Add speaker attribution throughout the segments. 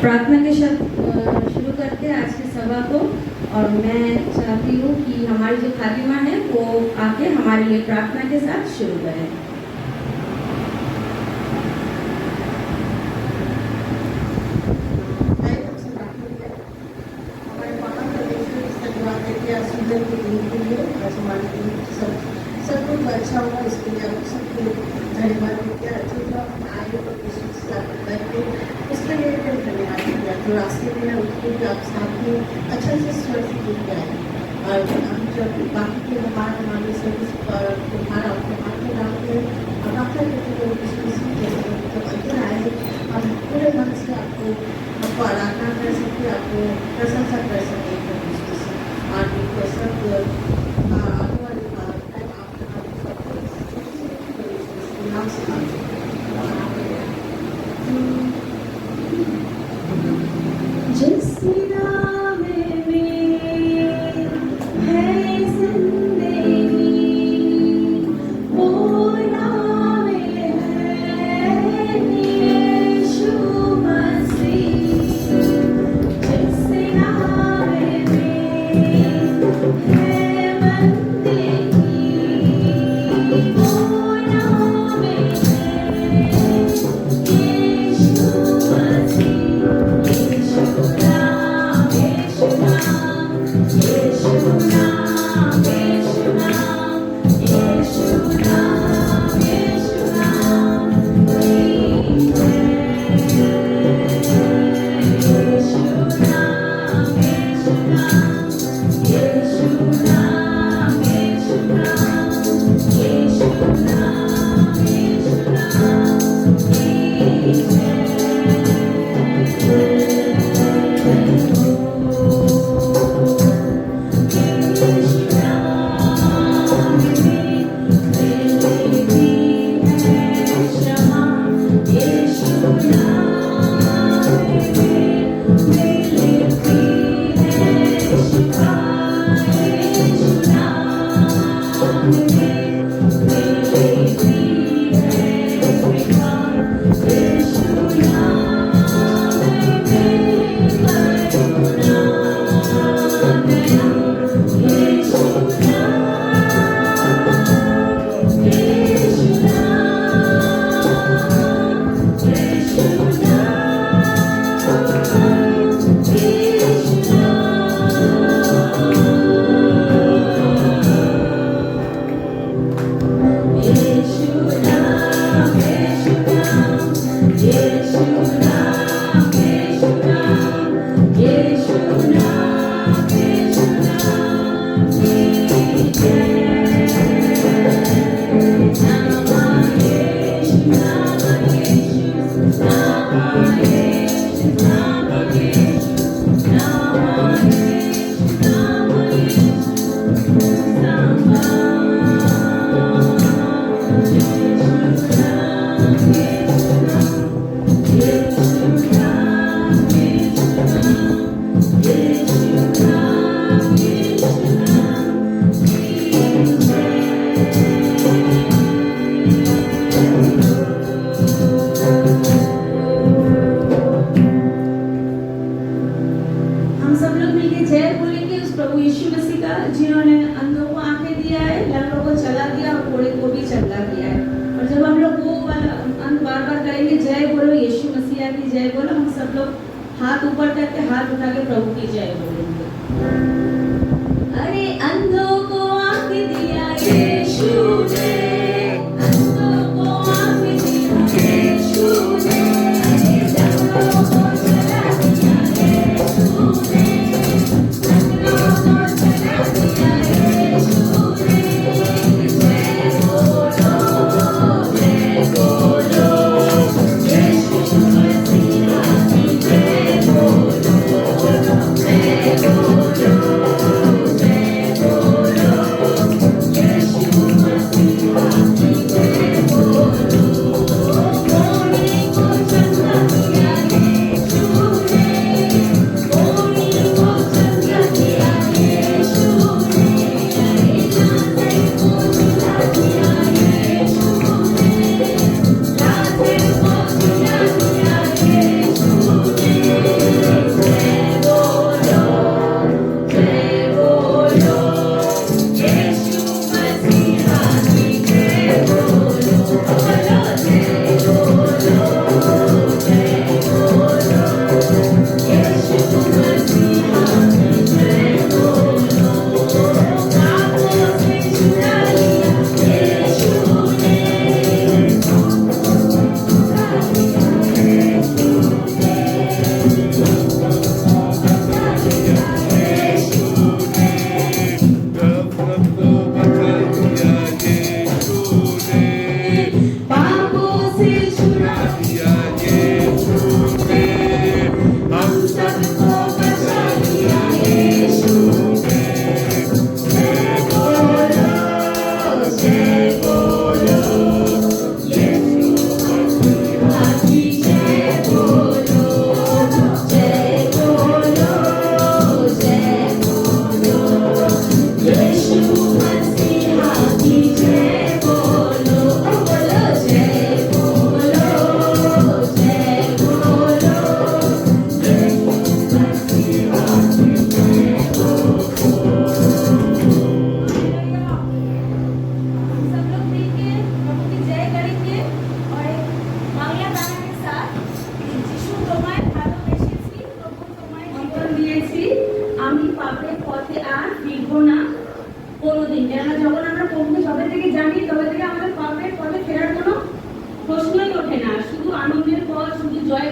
Speaker 1: प्रार्थना के साथ शुरू करते हैं आज की सभा को। और मैं चाहती हूँ कि हमारी जो खातिमा है वो आके हमारे लिए प्रार्थना के साथ शुरू करें।
Speaker 2: सब कुछ अच्छा हुआ, इसके लिए आप सबको धन्यवाद दिया। जो आए तो इसके लिए धन्यवाद दिया। जो रास्ते में उसको भी आप साथ में अच्छा से सुरक्षित लेके आए। और हम जब बाकी के मेहमान हमारे सर्विस पर तुम्हारा हाथ में डालते हैं और डॉक्टर जब अंदर आए हम पूरे मन से आपको आराधना कर सके, आपको प्रशंसा कर सके। और सब
Speaker 1: जिसके नाम में है जिंदगी वो नाम है यीशु मसीह। जिसके नाम में है बंदगी वो नाम है यीशु मसीह। Oh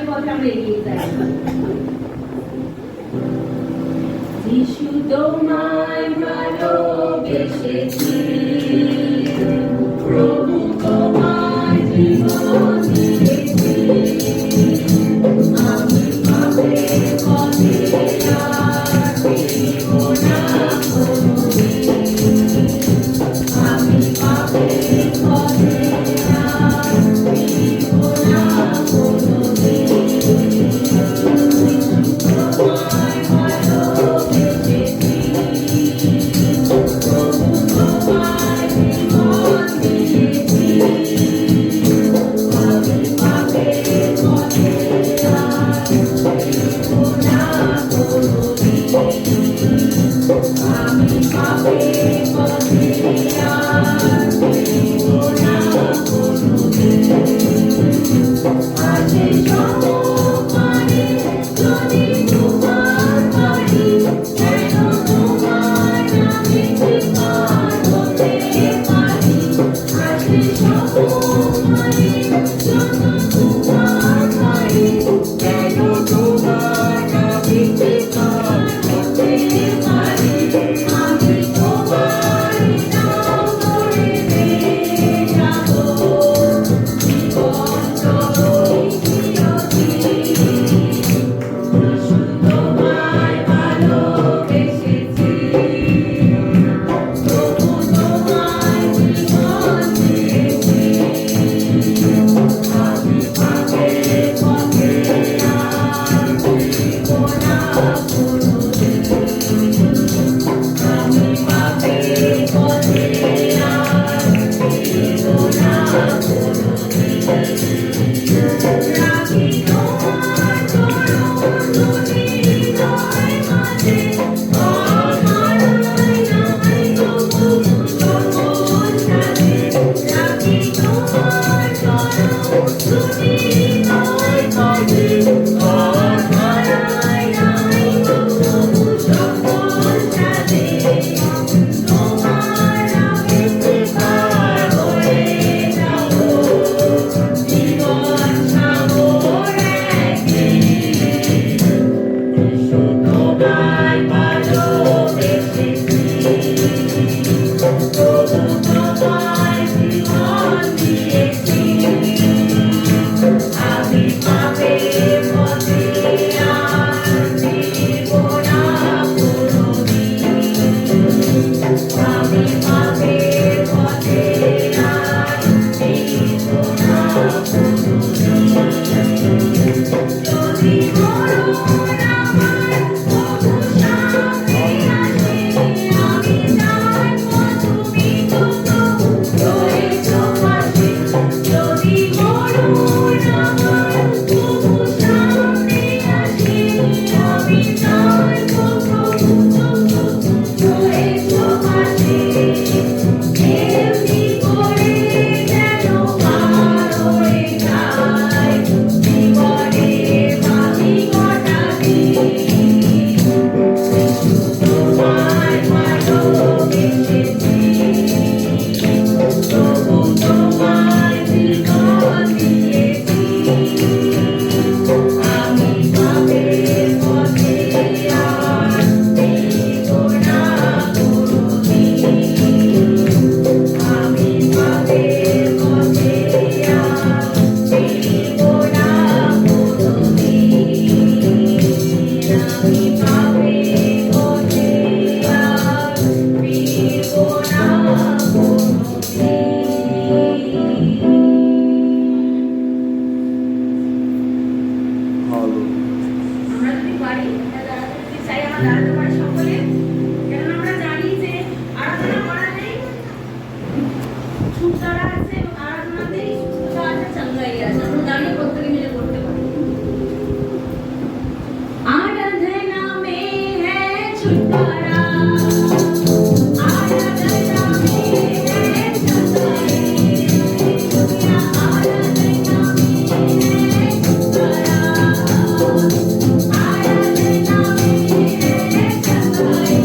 Speaker 1: পথে আমরা এগিয়ে যাই। যিশু তোমায় ভালোবেসেছি, প্রভু তোমায় জীবন দিয়েছি, আমি পাপের পথে আর ফিরব না কোনোদিন, আমি পাপের পথে আর ফিরব না কোনোদিন। তোমায় ভালোবেসেছি, প্রভু তোমায় জীবন দিয়েছি, আমি পাপের পথে আর ফিরব না কোনোদিন, আমি পাপের পথে আর ফিরব না কোনোদিন। আছে সমপারে যদি তোমার বাড়ি, কেন তোমার নামে বিকার হতে পারি। আছে সমপারে যদি তোমার বাড়ি, কেন তোমার নামে বিকার হতে পারি। আমি তোমার নাম ধরে যাবো, জীবন চলোই চিরদিন। যিশু তোমায় ভালোবেসেছি, প্রভু তোমায় জীবন দিয়েছি, আমি পাপের পথে আর ফিরব না কোনোদিন, আমি পাপের পথে আর ফিরব না কোনোদিন। রাখি তোমার চরণ দুটি হৃদয় মাঝে, আমার নাই তবু সকল সাথে। রাখি তোমার চরণ দুটি হৃদয় মাঝে, আমার নাই তবু সকল সাথে। তোমার নামে বিকার হয়ে যাবো, জীবন সাগর একদিন। যিশু তোমায় ভালোবেসেছি, প্রভু তোমায় জীবন দিয়েছি, আমি পাপের পথে আর ফিরব না কোনোদিন, আমি পাপের পথে আর ফিরব না কোনোদিন। যদি মরণ আমার তবু সামনে আসে, আমি জানবো তুমি তো রয়েছ পাশে। যদি মরণ আমার তবু সামনে আসে, আমি জানবো প্রভু তো রয়েছ পাশে। এমনি করে যেন পার হয়ে যায় জীবনের বাকি কটা দিন। যিশু তোমায় ভালোবেসেছি, প্রভু তোমায় জীবন দিয়েছি, আমি পাপের পথে আর ফিরব না কোনোদিন, আমি পাপের পথে আর ফিরব না কোনোদিন, আমি পাপের পথে আর ফিরব না কোনোদিন। আমরা যদি পারি দাঁড়াতে যদি চাই, আমরা দাঁড়াতে পারি সকলে। কারণ আমরা জানি যে আরাধনা করাতেই সুস্থতা আছে এবং আরাধনাতেই সুস্থতা আছে, চাঙ্গাই আছে। আমরা দাঁড়িয়ে প্রত্যেকে মিলে করতে পারি। आराधना में है छुटकारा, आराधना में है छुटकारा, आराधना में है छुटकारा, आराधना में है छुटकारा।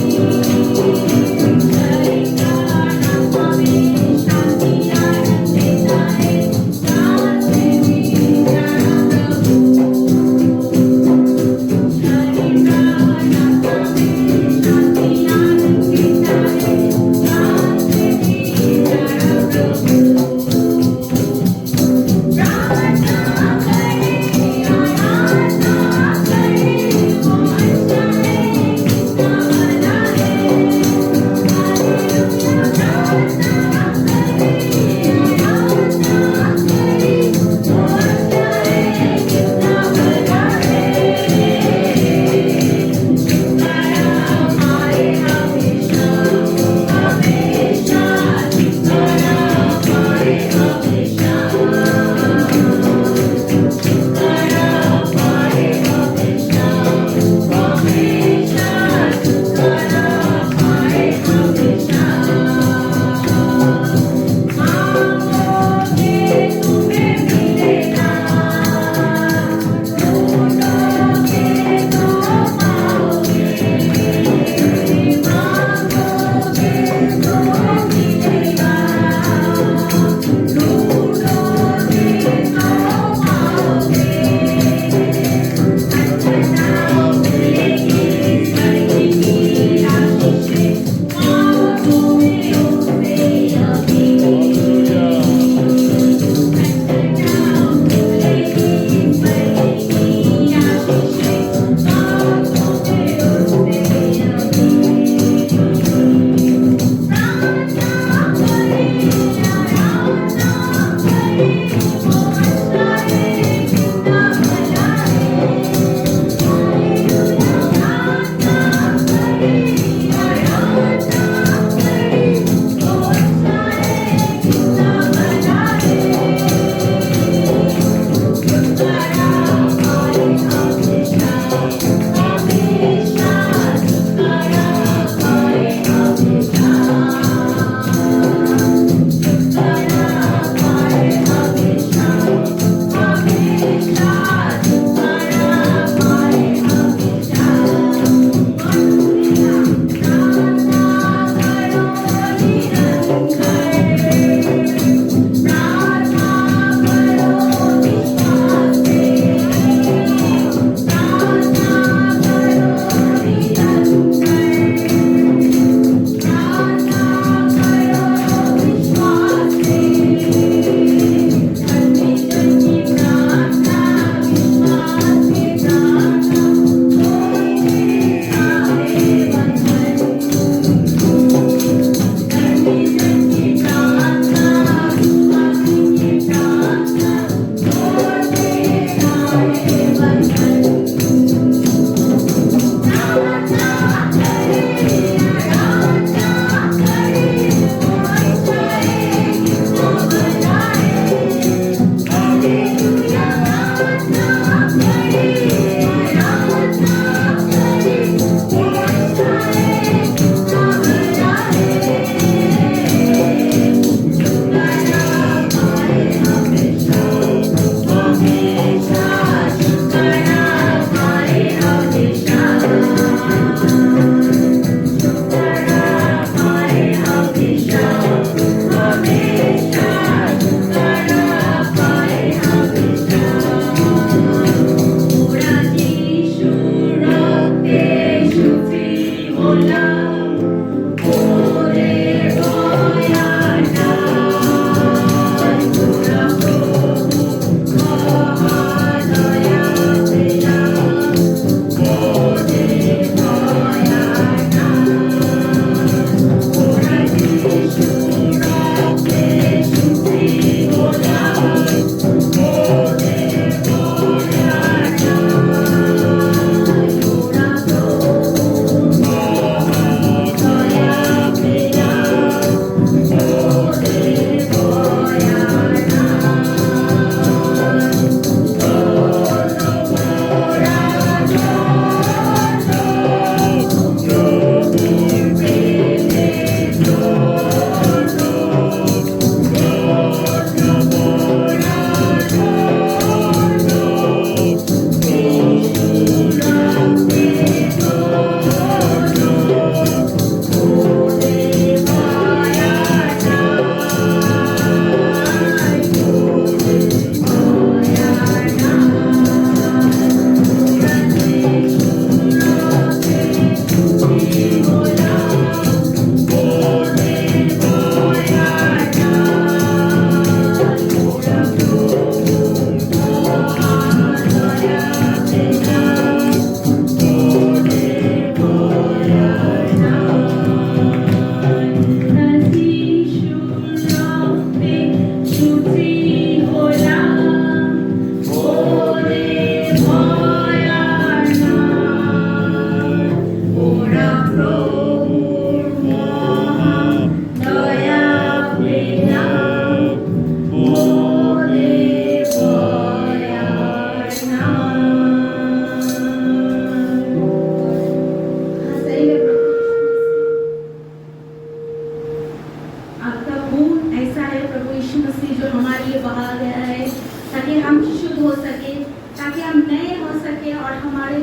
Speaker 3: हमारे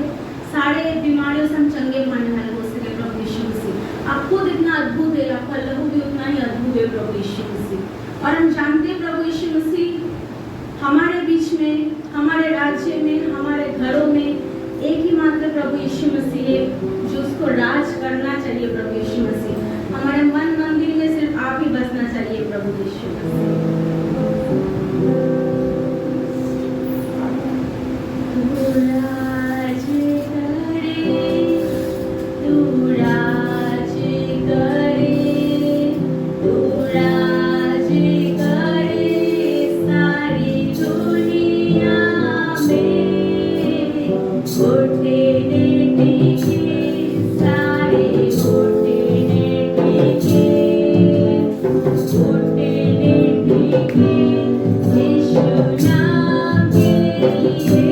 Speaker 3: सारे बीमारियों से हम चंगे पाने वाले हो सके प्रभु यीशु मसीह। आप खुद इतना अद्भुत है, आपका लहू भी उतना ही अद्भुत है प्रभु यीशु मसीह। और हम जानते हैं प्रभु यीशु मसीह हमारे बीच में, हमारे राज्य में, हमारे घरों में एक ही मात्र प्रभु यीशु मसीह है जो उसको राज करना चाहिए प्रभु यीशु मसीह। हमारे मन मंदिर में सिर्फ आप ही बसना चाहिए प्रभु यीशु मसीह। तू राज करे, तू राज करे, तू राज करे सारी दुनिया में। घुटने टेके सारे घुटने टेके, घुटने टेके यीशु नाम के लिए।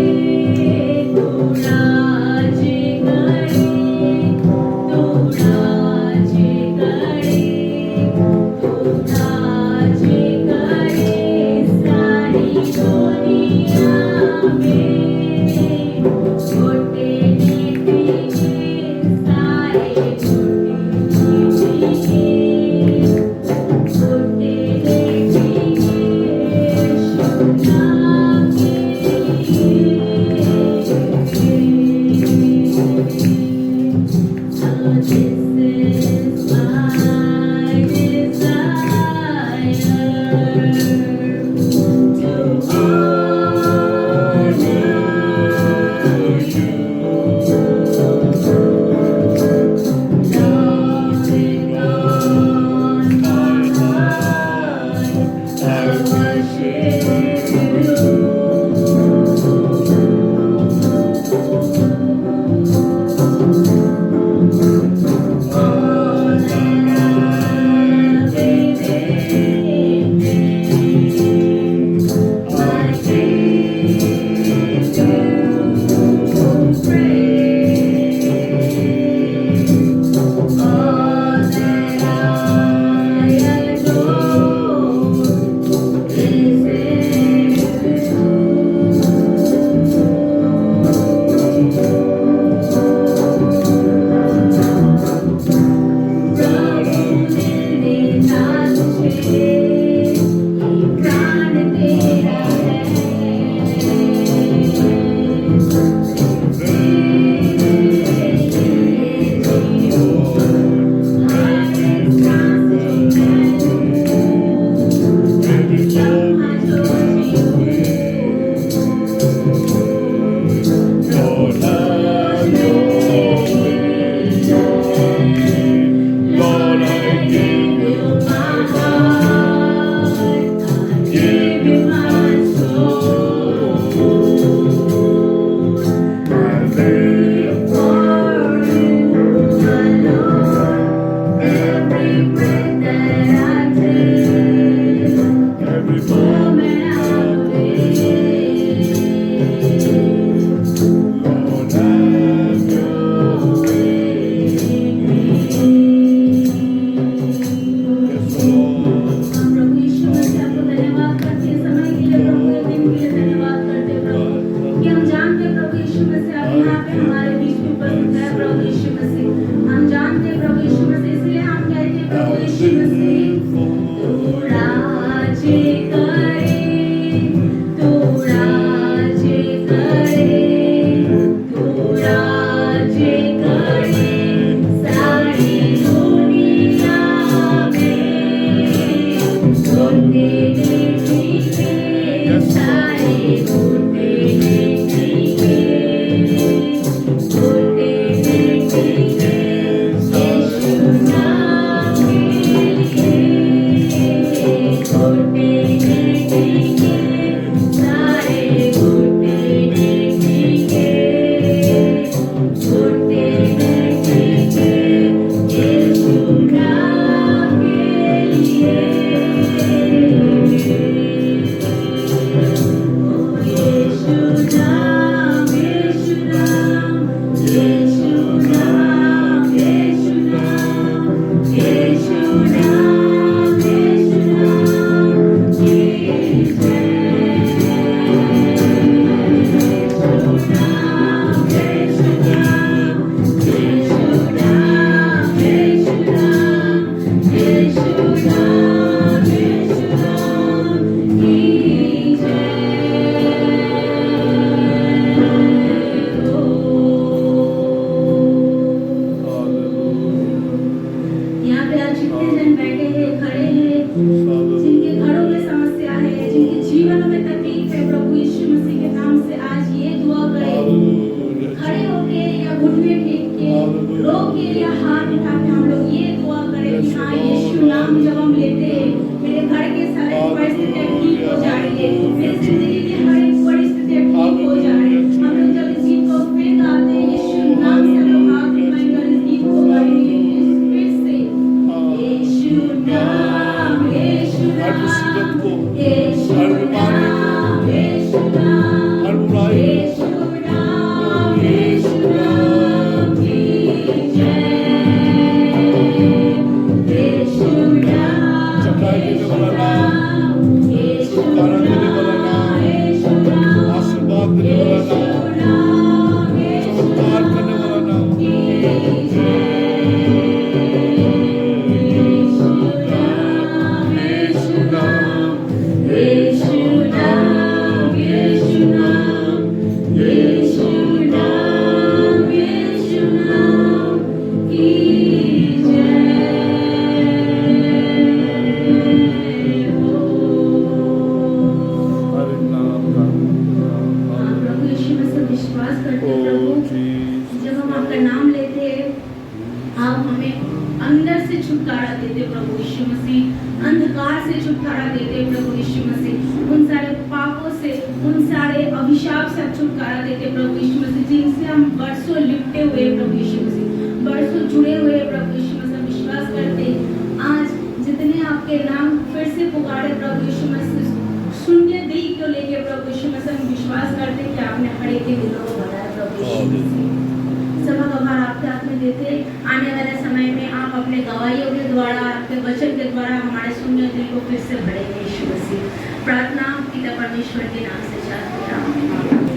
Speaker 3: विश्वास करते हैं प्रभु, जब हम आपका नाम लेते हैं आप हमें अंदर से छुटकारा देते प्रभु यीशु मसीह, अंधकार से छुटकारा देते प्रभु यीशु मसीह, उन सारे पापों से, उन सारे अभिशाप से छुटकारा देते प्रभु यीशु मसीह, जिनसे हम बरसों लिपटे हुए प्रभु यीशु मसीह, बरसों जुड़े हुए प्रभु यीशु मसीह, विश्वास करते आज जितने आपके नाम फिर से पुकारे प्रभु यीशु मसीह, शून्य देह को लेके प्रभु यीशु मसीह, हम विश्वास करते कि आपने हर एक के दिलों को बनाया प्रभु यीशु मसीह। सभा का भार आपके हाथ में देते, आने वाले समय में आप अपने गवाहियों के द्वारा, आपके वचन के द्वारा हमारे शून्य दिल को फिर से भरेंगे यीशु मसीह। प्रार्थना पिता परमेश्वर के नाम से चाहते हैं, आमीन।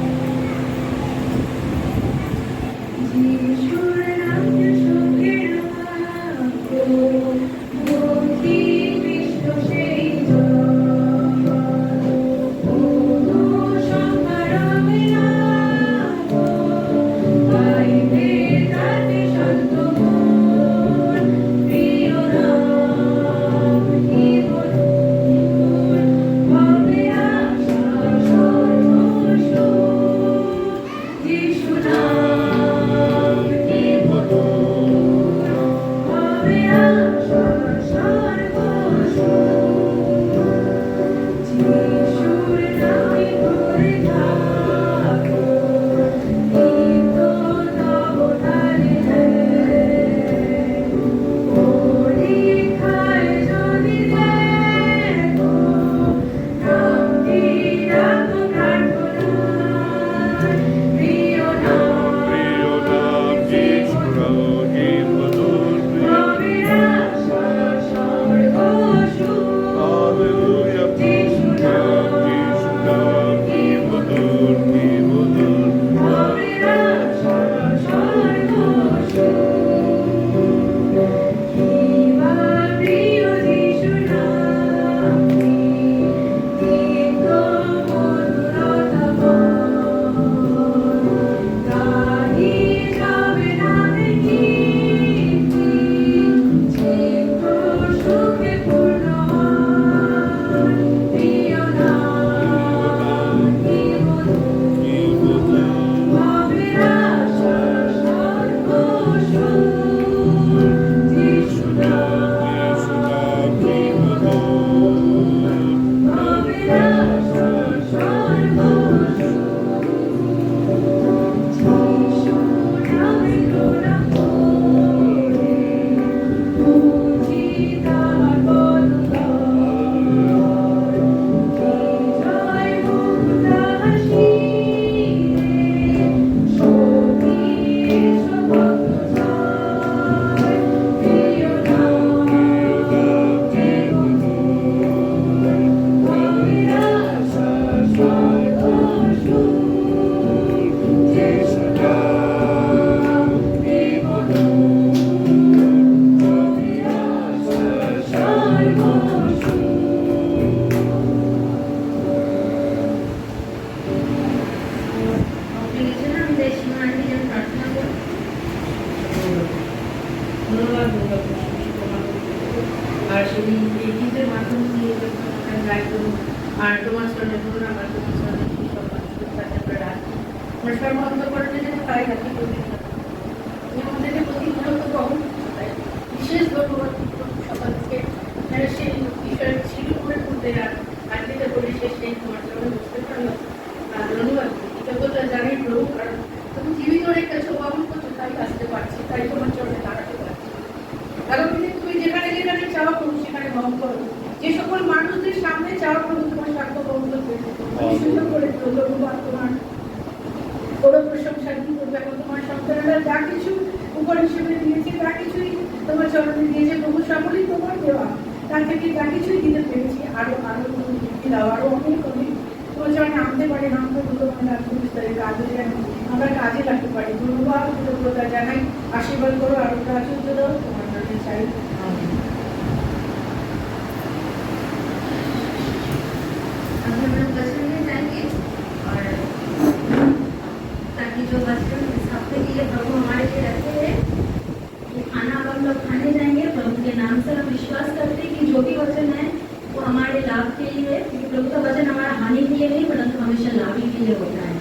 Speaker 1: प्रभु का वचन हमारा हानि के लिए नहीं परंतु हमेशा लाभ के लिए होता है।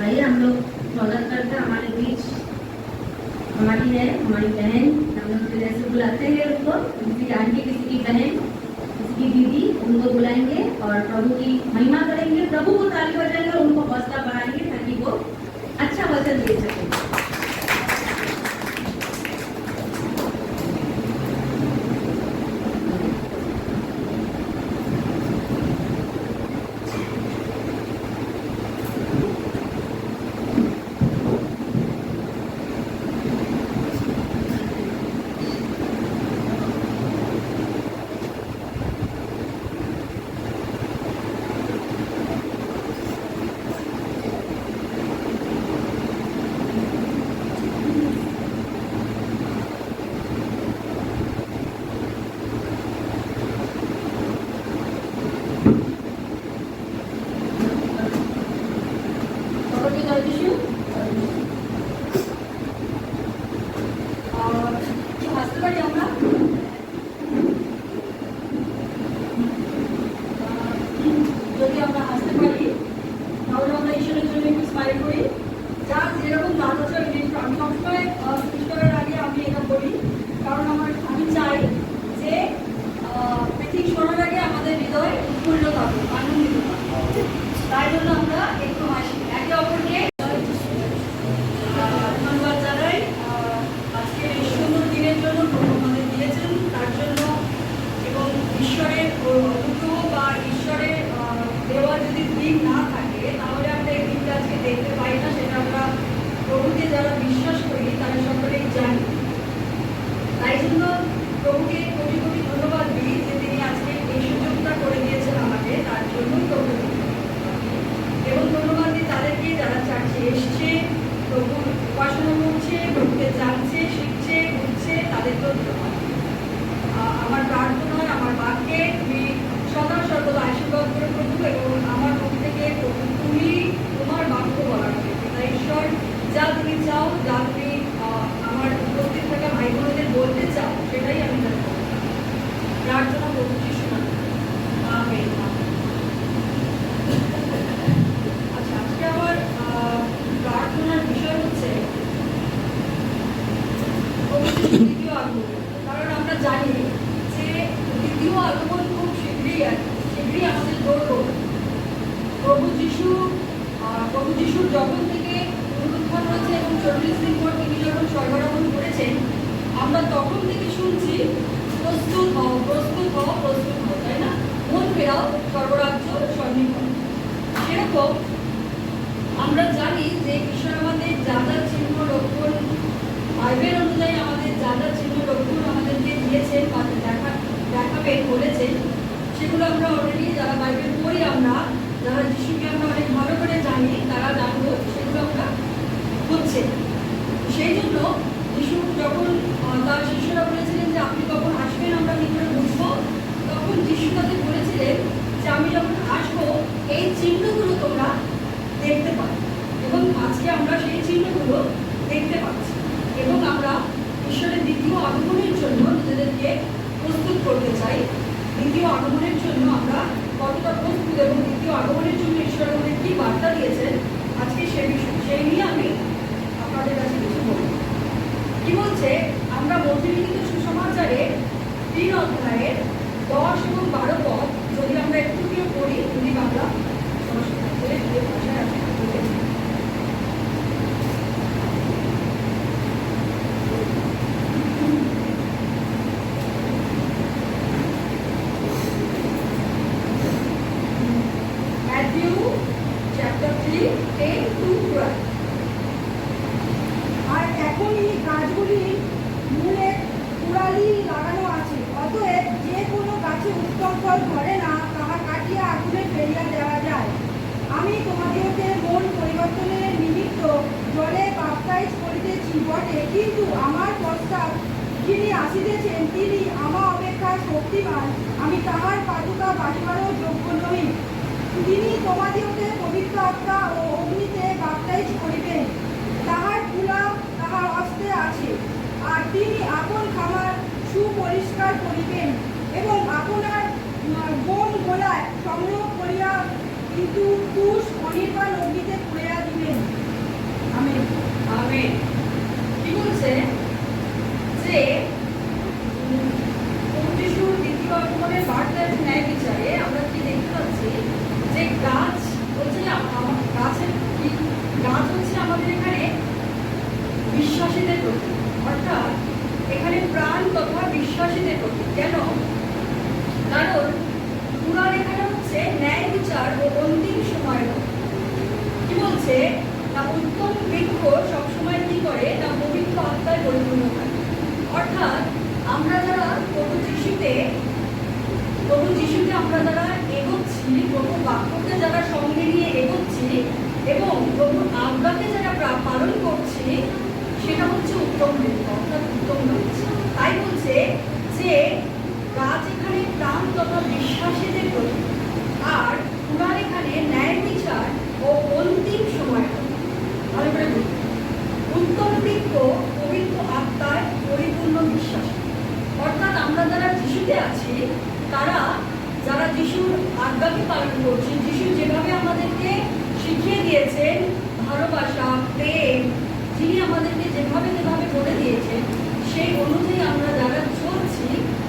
Speaker 1: आइए हम लोग स्वागत करते हैं। हमारे बीच हमारी है, हमारी बहन, हम लोग फिर ऐसे बुलाते हैं उनको, किसी की आंटी, किसी की बहन, किसी की दीदी, उनको बुलाएंगे और प्रभु की महिमा करेंगे, प्रभु को ताली बजाएंगे और उनको हौसला बढ़ाएंगे ताकि वो अच्छा वचन दे सके।
Speaker 4: যদি আমরা হাসতে পারি তাহলে আমরা ঈশ্বরের জন্য একটু স্মাইল করি। যার যেরকম দাঁত আছে আমি সবসময় ঈশ্বরের আগে আমি এটা বলি, কারণ আমি চাই যে পৃথিবী শোনার আগে আমাদের হৃদয় উৎফুল্ল থাকুক, আনন্দিত থাকুক। তাই জন্য আমরা একটু হাসি, একে অপরকে ধন্যবাদ জানাই। আজকের এই সুন্দর দিনের জন্য প্রভু আমাদের দিয়েছেন, তার জন্য। এবং ঈশ্বরের অনুগ্রহ বা ঈশ্বরের দেওয়া যদি দিন না থাকে তাহলে আমরা এই দিনটা আজকে দেখতে পাই না, সেটা আমরা প্রভুকে যারা বিশ্বাস করি তারা সকলেই জানি। তাই জন্য প্রভুকে কোটি কোটি ধন্যবাদ দিই যে তিনি আজকে এই সুযোগটা করে দিয়েছেন আমাকে, তার জন্যই প্রভুকে। এবং ধন্যবাদ দিই তাদেরকে যারা চার্চে এসছে, প্রভুর উপাসনা করছে, প্রভুকে জানছে, শিখছে, বুঝছে, তাদেরকেও ধন্যবাদ। আমার প্রার্থনা, আমার বাক্যে তুমি সদা সর্বদা আশীর্বাদ করে প্রভু, এবং আমার মুখ থেকে তুমি তোমার বাক্য বলার হয়েছে। তাই ঈশ্বর যা তুমি চাও, যা তুমি আমার উপস্থিত থাকা ভাই বোনদের বলতে চাও, সেটাই আমি জানবো। প্রার্থনা প্রভু যিশু নামে, আমেন। আচ্ছা, আজকে আমার প্রার্থনার বিষয় হচ্ছে প্রভু যিশুর দ্বিতীয় আগমন। কারণ আমরা জানি যে দ্বিতীয় আগমন খুব শীঘ্রই আমাদের দৌড়। প্রভু যিশুর যখন থেকে পুনরুত্থান হয়েছে এবং 40 দিন পর তিনি যখন স্বর্গারোহণ করেছেন, আমরা তখন থেকে শুনছি প্রস্তুত হও, প্রস্তুত হও, প্রস্তুত হও, তাই না? মন ফেরাও, স্বর্গরাজ্য সন্নিকট। সেরকম আমরা জানি যে ঈশ্বর আমাদের যা যা চিহ্ন লক্ষণ, বাইবেল অনুযায়ী আমাদের যা যা চিহ্ন লক্ষণ আমাদেরকে দিয়েছেন বা দেখাবেন বলেছেন, সেগুলো আমরা অলরেডি যারা বাইবেল পড়ি, আমরা যারা যিশুকে আমরা অনেক ভালো করে জানি, তারা জানবো সেগুলো আমরা হচ্ছে। সেই জন্য যিশু যখন তার শিষ্যরা বলেছিলেন যে আপনি কখন আসবেন আমরা কি করে বুঝবো, তখন যিশু তাদের বলেছিলেন যে আমি যখন আসবো এই চিহ্নগুলো তোমরা দেখতে পাবে। এবং আজকে আমরা সেই চিহ্নগুলো দেখতে পাচ্ছি, এবং আমরা ঈশ্বরের দ্বিতীয় আগমনের জন্য নিজেদেরকে প্রস্তুত করতে চাই। দ্বিতীয় আগমনের জন্য আমরা কতটা প্রস্তুত এবং দ্বিতীয় আগমনের জন্য ঈশ্বর আমাদের কি বার্তা দিয়েছেন, আজকে সেই নিয়ে আমি আপনাদের কাছে কিছু বলব। কি বলছে, আমরা মধ্যলিখিত সুসমাচারে 3 অধ্যায়ের 10 এবং 12 পদ যদি আমরা একটু কেউ পড়ি, যদি বাংলা ভাষায় আছে।
Speaker 5: আর এখনই গাছগুলির মূলে কুড়ালি লাগানো আছে, অতএব যে কোনো গাছে উত্তম ফল ধরে না তাহা কাটিয়া আগুনে ফেলিয়া দেওয়া যায়। আমি তোমাদেরকে মন পরিবর্তনের নিমিত্ত জলে বাপ্তাইজ করিতেছি বটে, কিন্তু আমার পশ্চাৎ যিনি আসিতেছেন তিনি আমার অপেক্ষা শক্তিমান, আমি তাহার পাদুকা বাড়িবারও যোগ্য নই। তিনি তোমাদিওকে পবিত্র আত্মা ও অগ্নিতে বাপ্তাইজ করিবেন, তাহার তুলা তাহার হস্তে আছে, আর তিনি আপন খামার সুপরিষ্কার করিবেন এবং আপনার বন গোলায় সংগ্রহ করিয়া কিন্তু তুষ অনির্বাণ অগ্নিতে পুড়িয়া দিবেন। আমেন।
Speaker 4: আমেন। কি বলছে যে প্রভু যিশুর দ্বিতীয় আগমনের বার্তা এবং ন্যায় বিচারে আমরা কি দেখতে পাচ্ছি যে গাছ হচ্ছে গাছের কি গাছ হচ্ছে আমাদের এখানে বিশ্বাসীদের প্রতি, অর্থাৎ এখানে প্রাণ তথা বিশ্বাসীদের প্রতি। কেন? কারণ পুরাণ এখানে হচ্ছে ন্যায় বিচার ও অন্তিম সময়ের কথা। কি বলছে না উত্তম বৃক্ষ সবসময় কি করে না পবিত্র আত্মায় পরিপূর্ণ হয়। অর্থাৎ আমরা যারা প্রভু যিশুতে আমরা যারা এগোচ্ছি, প্রভু বাক্যকে যারা সঙ্গে নিয়ে এগোচ্ছি এবং প্রভুর আজ্ঞাকে যারা পালন করছি, সেটা হচ্ছে উত্তম বৃক্ষ, অর্থাৎ উত্তম গাছ। তাই বলছে যে গাছ এখানে প্রাণ তথা বিশ্বাসীদের প্রতি, আর পুরাণ এখানে ন্যায় বিচার ও অন্তিম সময়। ভালো করে বুঝুন, উত্তম বৃক্ষ পবিত্র আত্মায় পরিপূর্ণ বিশ্বাস, অর্থাৎ আমরা যারা যিশুতে আছি, তারা যারা যিশুর আজ্ঞাকে পালন করছি, যিশু যেভাবে আমাদেরকে শিখিয়ে দিয়েছেন ভালোবাসা, প্রেম, যিনি আমাদেরকে যেভাবে বলে দিয়েছেন, সেই অনুযায়ী আমরা যারা চলছি,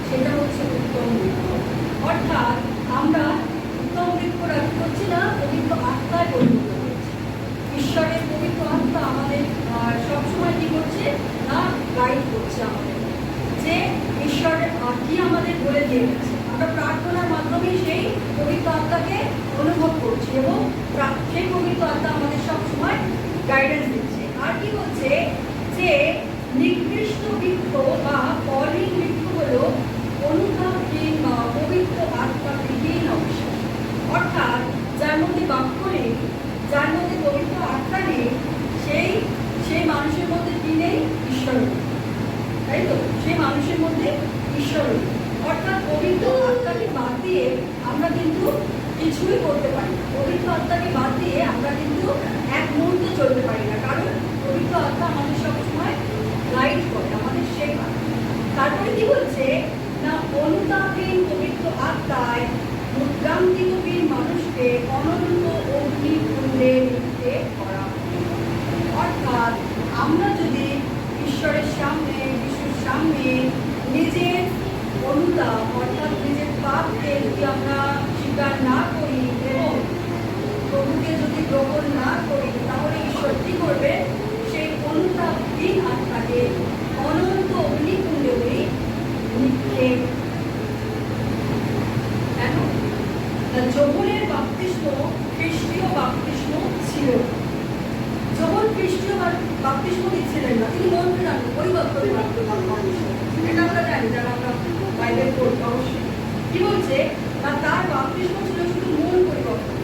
Speaker 4: সেটা হচ্ছে উত্তম বৃক্ষ। অর্থাৎ আমরা উত্তম বৃক্ষরা কি করছি না পবিত্র আত্মায় পরিণত হয়েছি। ঈশ্বরের পবিত্র আত্মা আমাদের সবসময় কি করছে না গাইড করছে আমাদের, যে ঈশ্বর কি আমাদের বলে দিয়ে গেছে। আমরা প্রার্থনার মাধ্যমে সেই পবিত্র আত্মাকে অনুভব করছি এবং সেই পবিত্র আত্মা আমাদের সবসময় গাইডেন্স দিচ্ছে। আর কি বলছে যে নিকৃষ্ট বৃক্ষ বা ফলহীন বৃক্ষ হলো অনুতাপহীন বা পবিত্র আত্মাবিহীন অবিশ্বাস, অর্থাৎ যার মধ্যে বাক্য নেই, যার মধ্যে পবিত্র আত্মা নেই, সেই মানুষের মধ্যে কি নেই? ঈশ্বর নেই, তাই তো? সেই মানুষের মধ্যে ঈশ্বর নেই, অর্থাৎ পবিত্র আত্মাকে বাদ দিয়ে আমরা কিন্তু কিছুই করতে পারি না। পবিত্র আত্মাকে বাদ দিয়ে আমরা কিন্তু এক মুহূর্তে চলতে পারি না, কারণ পবিত্র আত্মা আমাদের সবসময় গাইড করে, আমাদের শেখায়। তারপরে কি বলছে না অনুতাপহীন পবিত্র আত্মায় মুদ্রান্তিকহীন মানুষকে অনন্ত অগ্নিকুণ্ডে নিতে করা। অর্থাৎ আমরা যদি ঈশ্বরের সামনে, যিশুর সামনে নিজের অনুতাপ অর্থাৎ নিজের পাপকে যদি আমরা স্বীকার না করি এবং প্রভুকে যদি গ্রহণ না করি, তাহলে ঈশ্বর কি করবে? সেই অনুতাপহীন আত্মাকে অনন্ত অগ্নিকুণ্ডে নিক্ষেপ। কেন? যোহনের বাপ্তিস্ম খ্রিস্টীয় বাপ্তিস্ম ছিল। যোহন খ্রিস্টীয় বাপ্তিস্ম দিচ্ছিলেন না, তিনি মন ফেরান পরিবর্তনের বাপ্তিস্ম। এটা আমরা জানি, যারা আমরা বাইবেল পড়ি অবশ্যই। কি বলছে না তার বাপ্তিস্ম ছিল শুধু মন পরিবর্তন।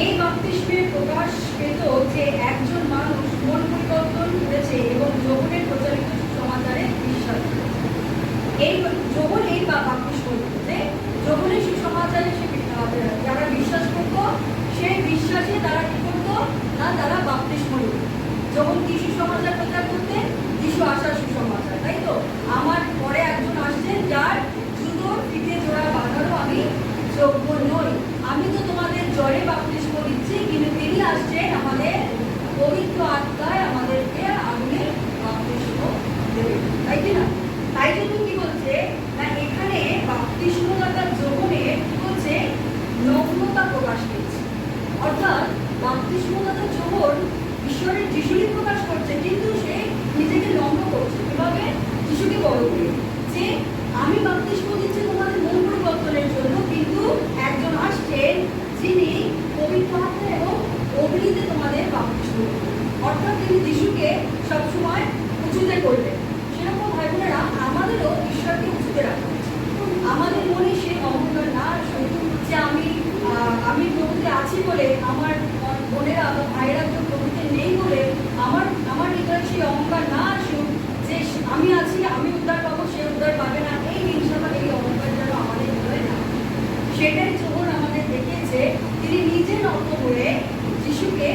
Speaker 4: এই বাপ্তিস্মের প্রকাশ পেত যে একজন মানুষ মন পরিবর্তন করেছে এবং যোহনের প্রচারিত সুসমাচারে বিশ্বাস করেছে। এই যোহন এই বাপ্তিস্ম দিতে, যোহনের সুসমাচারে যারা বিশ্বাস করতো, সেই বিশ্বাসে তারা কি করতো না তারা বাপ্তিস্ম নিত। যখন কি সুসমাচার প্রচার করতে? যিশু আসার সুসমাচার, তাই তো? আমার পরে একজন আসছেন যার জুতোর ফিতে জোড়া বাঁধারও আমি যোগ্য নই, আমি তো তোমাদের জলে বাপ্তিস্ম দিচ্ছি, কিন্তু তিনি আসছেন আমাদের পবিত্র আত্মায় আমাদেরকে আগুনে বাপ্তিস্ম দেবেন, তাই কি না? তাই জন্য কি বলছে না এখানে বাপ্তিস্মদাতা যোহনের কি বলছে নগ্নতা প্রকাশ পেয়েছে, অর্থাৎ বাপ্তিস্মদাতা যোহন ঈশ্বরের যিশুরই প্রকাশ করছে, কিন্তু সে নিজেকে নগ্ন করছে। কিভাবে? যিশুকে বড় করে, যে আমি বাপ্তিস্ম দিচ্ছি তোমাদের মন পরিবর্তনের জন্য, কিন্তু একজন আসছেন যিনি পবিত্র আত্মা এবং অগ্নিতে তোমাদের বাপ্তিস্ম দেবেন। অর্থাৎ তিনি যিশুকে সবসময় উঁচুতে করবেন। সেরকম ভাই বোনেরা আমাদেরও ঈশ্বরকে উঁচুতে রাখা উচিত। আমাদের মনে সেই অহংকার না আসুক যে আমি প্রভুতে আছি বলে, আমার বোনেরা বা ভাইয়েরা কেউ প্রভুতে নেই বলে আমার হৃদয়ে সেই অহংকার না আসুক যে আমি আছি, আমি উদ্ধার পাবো, সে উদ্ধার পাবে না। এই হিংসা বা এই অহংকার যেন আমাদের হৃদয়ে না। সেটাই যোহন আমাদের দেখিয়েছে, তিনি নিজে নত হয়ে যিশুকে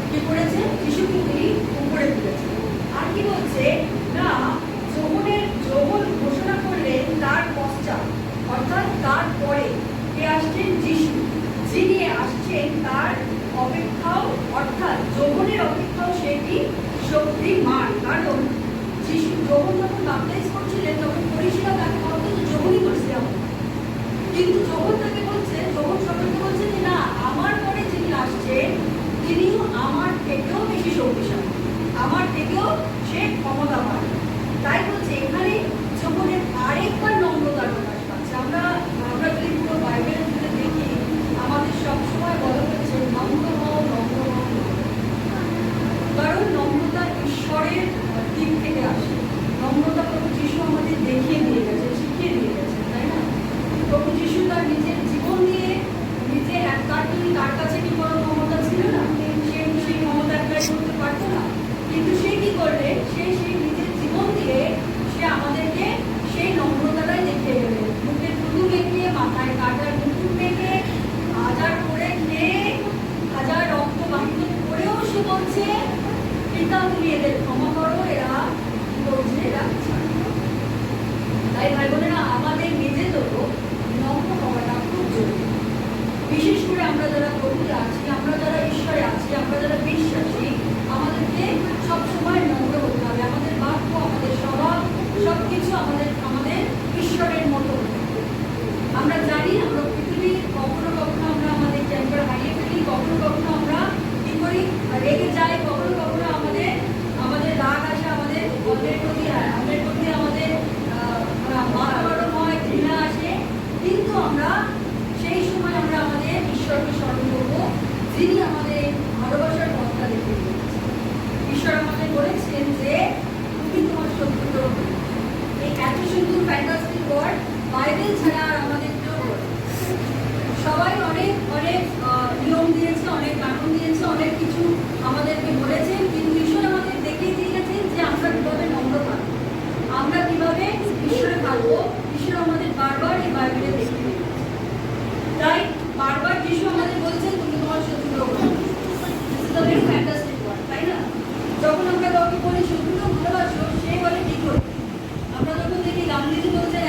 Speaker 4: কি করেছেন? যিশুকে তিনি উপরে তুলেছেন। আর কি বলছে না যোহন ঘোষণা করলেন তার পশ্চাৎ, অর্থাৎ তার পরে কে আসছেন? যিশু, যিনি আসছেন তার অপেক্ষাও, অর্থাৎ যোহনের অপেক্ষাও সে কি সত্যিই মান, কারণ যিশু যখন বাপটাইজ করছিলেন তখন ফরিসিরা তাকে ভাবতো যে যোহনই মসিয়া হবে। কিন্তু যখন তাকে বলছে, যখন সবাইকে বলছে যে না, আমার পরে যিনি আসছেন তিনিও আমার থেকেও বেশি শক্তিশালী, আমার থেকেও সে ক্ষমতাবান। তাই বলছে এখানে যখনের আরেকবার নম্রতার প্রকাশ পাচ্ছে। আমরা যদি পুরো বাইবেল জুড়ে দেখি, আমাদের সবসময় বলা হচ্ছে নম্র হও, নম্র হও। কারণ নম্রতা ঈশ্বরের দিক থেকে আসে। নম্রতা প্রভু যিশু আমাদের দেখিয়ে দিয়ে গেছে, শিখিয়ে দিয়ে গেছে, তাই না? প্রভু যিশু তার নিজের জীবন দিয়ে নিজে তার কাছে কি কোনো ক্ষমতা ছিল না? সে সেই ক্ষমতা অ্যাপ্লাই করতে পারতো না। কিন্তু সে কি করলে, সে সেই নিজের জীবন দিয়ে সে আমাদেরকে সেই নম্রতাটাই দেখিয়ে গেলেন। মুখে থুতু মেখে, মাথায় কাটার মুকুট মেখে, হাজার করে খেয়ে, হাজার রক্ত বাহিত করেও সে বলছে, পিতা তুমি এদের ক্ষমা করো, এরা কি করছে, এরা ছাড়ো। তাই ভাই বোনেরা, আমাদের নিজেদেরও নম্র হওয়াটা খুব জরুরি। বিশেষ করে আমরা যারা প্রভুতে আছি, আমরা যারা ঈশ্বরে আছি, আমরা যারা বিশ্বাসী, আমাদেরকে সবসময় নম্র হতে হবে। আমাদের বাক্য, আমাদের স্বভাব, সবকিছু আমাদের ঈশ্বরের মতো হতে হবে। আমরা জানি আমরা পৃথিবীর কখনো কখনো আমরা আমাদের টেম্পার হারিয়ে ফেলি, কখনো কখনো আমরা কি করি, রেগে যাই, কখনো কখনো আমাদের রাগ আসে, আমাদের প্রতি আমাদের মাথা গরম হয়, ঘৃণা আসে। কিন্তু আমরা সেই সময় আমরা আমাদের ঈশ্বরকে স্মরণ করবো, যিনি আমাদের ভালোবাসার পথটা দেখিয়ে দিয়েছেন। ঈশ্বর আমাদের বলেছেন যে তুমি তোমার শত্রুদেরও প্রেম করো। এই এত সুন্দর ফ্যান্টাস্টিক ওয়ার্ড বাইবেল ছাড়া আর আমাদের কেউ বলে। সবাই অনেক অনেক নিয়ম দিয়েছে, অনেক কানুন দিয়েছে, অনেক কিছু আমাদেরকে বলেছেন, কিন্তু ঈশ্বর আমাদের দেখিয়ে দিয়ে গেছেন যে আমরা কিভাবে নম্র থাকবো, আমরা কিভাবে ঈশ্বরে থাকবো। ঈশ্বর আমাদের বারবার এই বাইবেলে দেখিয়ে দিয়েছে। তাই বারবার যিশু আমাদের বলছেন তুমি তোমার শত্রুকেও ভালোবাসো। ফ্যান্টাস্টিক ওয়ার্ড, তাই না? যখন আমরা কাউকে বলি শত্রুকেও ভালোবাসো, সে বলে কি করে? আমরা যখন দেখি গান্ধীজি বলছেন